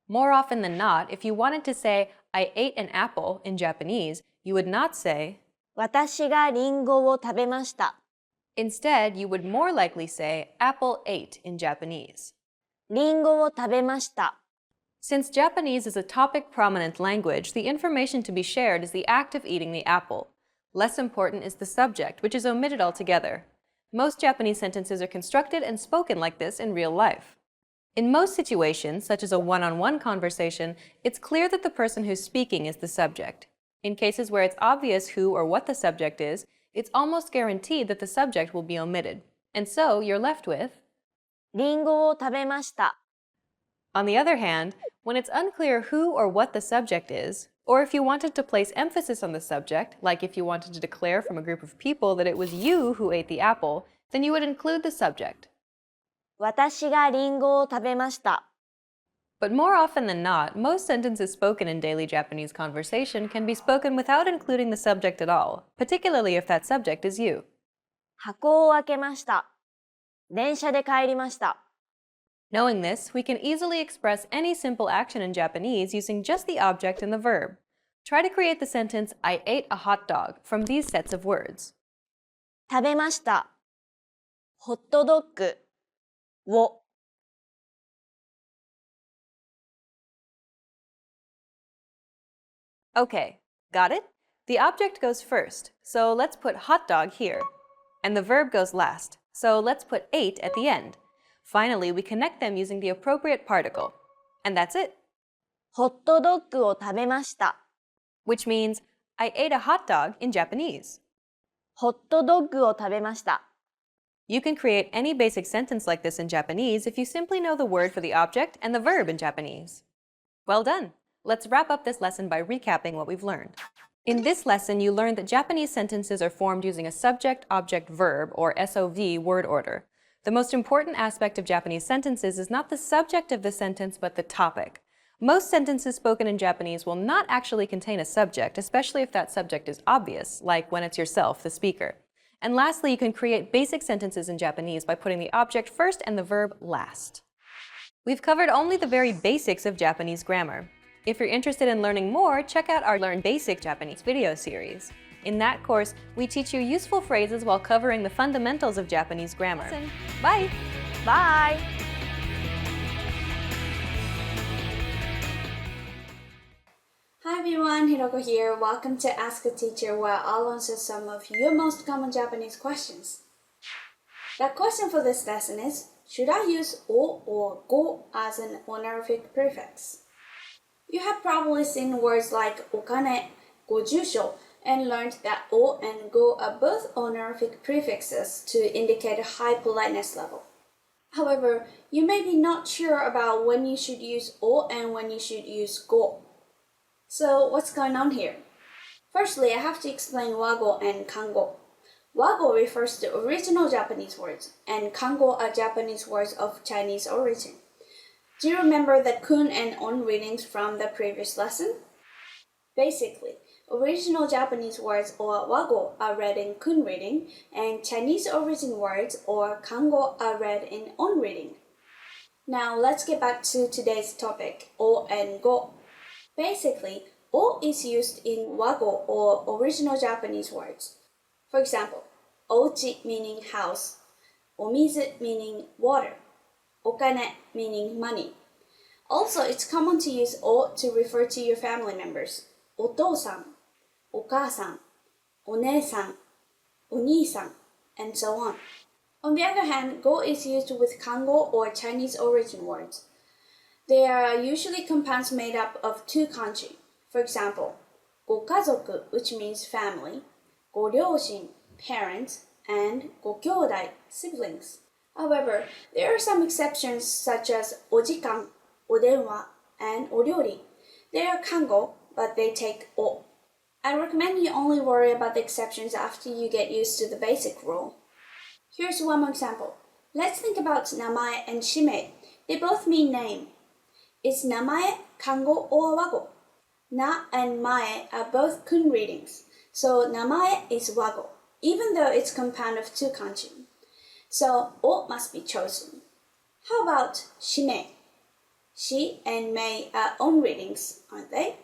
More often than not, if you wanted to say, I ate an apple in Japanese, you would not say, 私がリンゴを食べました. Instead, you would more likely say, apple ate in Japanese. リンゴを食べました。 Since Japanese is a topic-prominent language, the information to be shared is the act of eating the apple. Less important is the subject, which is omitted altogether. Most Japanese sentences are constructed and spoken like this in real life. In most situations, such as a one-on-one conversation, it's clear that the person who's speaking is the subject. In cases where it's obvious who or what the subject is, it's almost guaranteed that the subject will be omitted. And so you're left with リンゴを食べました。 On the other hand, when it's unclear who or what the subject is, or if you wanted to place emphasis on the subject, like if you wanted to declare from a group of people that it was you who ate the apple, then you would include the subject. 私がリンゴを食べました。 But more often than not, most sentences spoken in daily Japanese conversation can be spoken without including the subject at all, particularly if that subject is you. 箱を開けました。電車で帰りました。 Knowing this, we can easily express any simple action in Japanese using just the object and the verb. Try to create the sentence, I ate a hot dog, from these sets of words. 食べました。ホットドッグを Okay, got it? The object goes first, so let's put hot dog here. And the verb goes last, so let's put ate at the end. Finally, we connect them using the appropriate particle. And that's it. ホットドッグを食べました。 Which means, I ate a hot dog in Japanese. ホットドッグを食べました。 You can create any basic sentence like this in Japanese if you simply know the word for the object and the verb in Japanese. Well done! Let's wrap up this lesson by recapping what we've learned. In this lesson, you learned that Japanese sentences are formed using a subject-object-verb, or SOV, word order. The most important aspect of Japanese sentences is not the subject of the sentence, but the topic. Most sentences spoken in Japanese will not actually contain a subject, especially if that subject is obvious, like when it's yourself, the speaker. And lastly, you can create basic sentences in Japanese by putting the object first and the verb last. We've covered only the very basics of Japanese grammar. If you're interested in learning more, check out our Learn Basic Japanese video series. In that course, we teach you useful phrases while covering the fundamentals of Japanese grammar. Bye! Bye! Hi everyone, Hiroko here. Welcome to Ask a Teacher, where I'll answer some of your most common Japanese questions. The question for this lesson is, should I use o or go as an honorific prefix? You have probably seen words like okane, gojusho, and learned that o and go are both honorific prefixes to indicate a high politeness level. However, you may be not sure about when you should use o and when you should use go. So what's going on here? Firstly, I have to explain wago and kango. Wago refers to original Japanese words, and kango are Japanese words of Chinese origin. Do you remember the kun and on readings from the previous lesson? Basically, original Japanese words or wago are read in kun reading, and Chinese origin words or kango are read in on reading. Now let's get back to today's topic, o and go. Basically, o is used in wago or original Japanese words. For example, ouchi meaning house, omizu meaning water, okane meaning money. Also, it's common to use o to refer to your family members. Otou-san, okaa-san, one-san, oni-san, and so on. On the other hand, go is used with kango or Chinese origin words. They are usually compounds made up of two kanji. For example, gokazoku, which means family, goryōshin, parents, and gokyōdai, siblings. However, there are some exceptions such as ojikan, odenwa, and oryori. They are kango, but they take o. I recommend you only worry about the exceptions after you get used to the basic rule. Here's one more example. Let's think about namae and shimei. They both mean name. Is namae kango or wago? Na and mae are both kun readings, so namae is wago, even though it's compound of two kanji. So o must be chosen. How about shimei? Shi and mei are on readings, aren't they?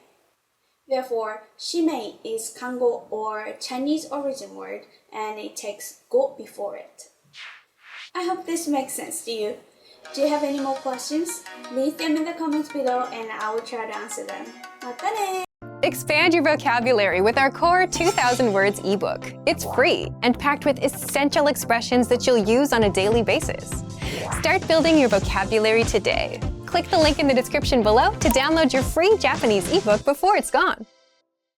Therefore, shimei is kango or Chinese origin word, and it takes go before it. I hope this makes sense to you. Do you have any more questions? Leave them in the comments below and I will try to answer them. またね! Expand your vocabulary with our core 2,000 words ebook. It's free and packed with essential expressions that you'll use on a daily basis. Start building your vocabulary today. Click the link in the description below to download your free Japanese ebook before it's gone.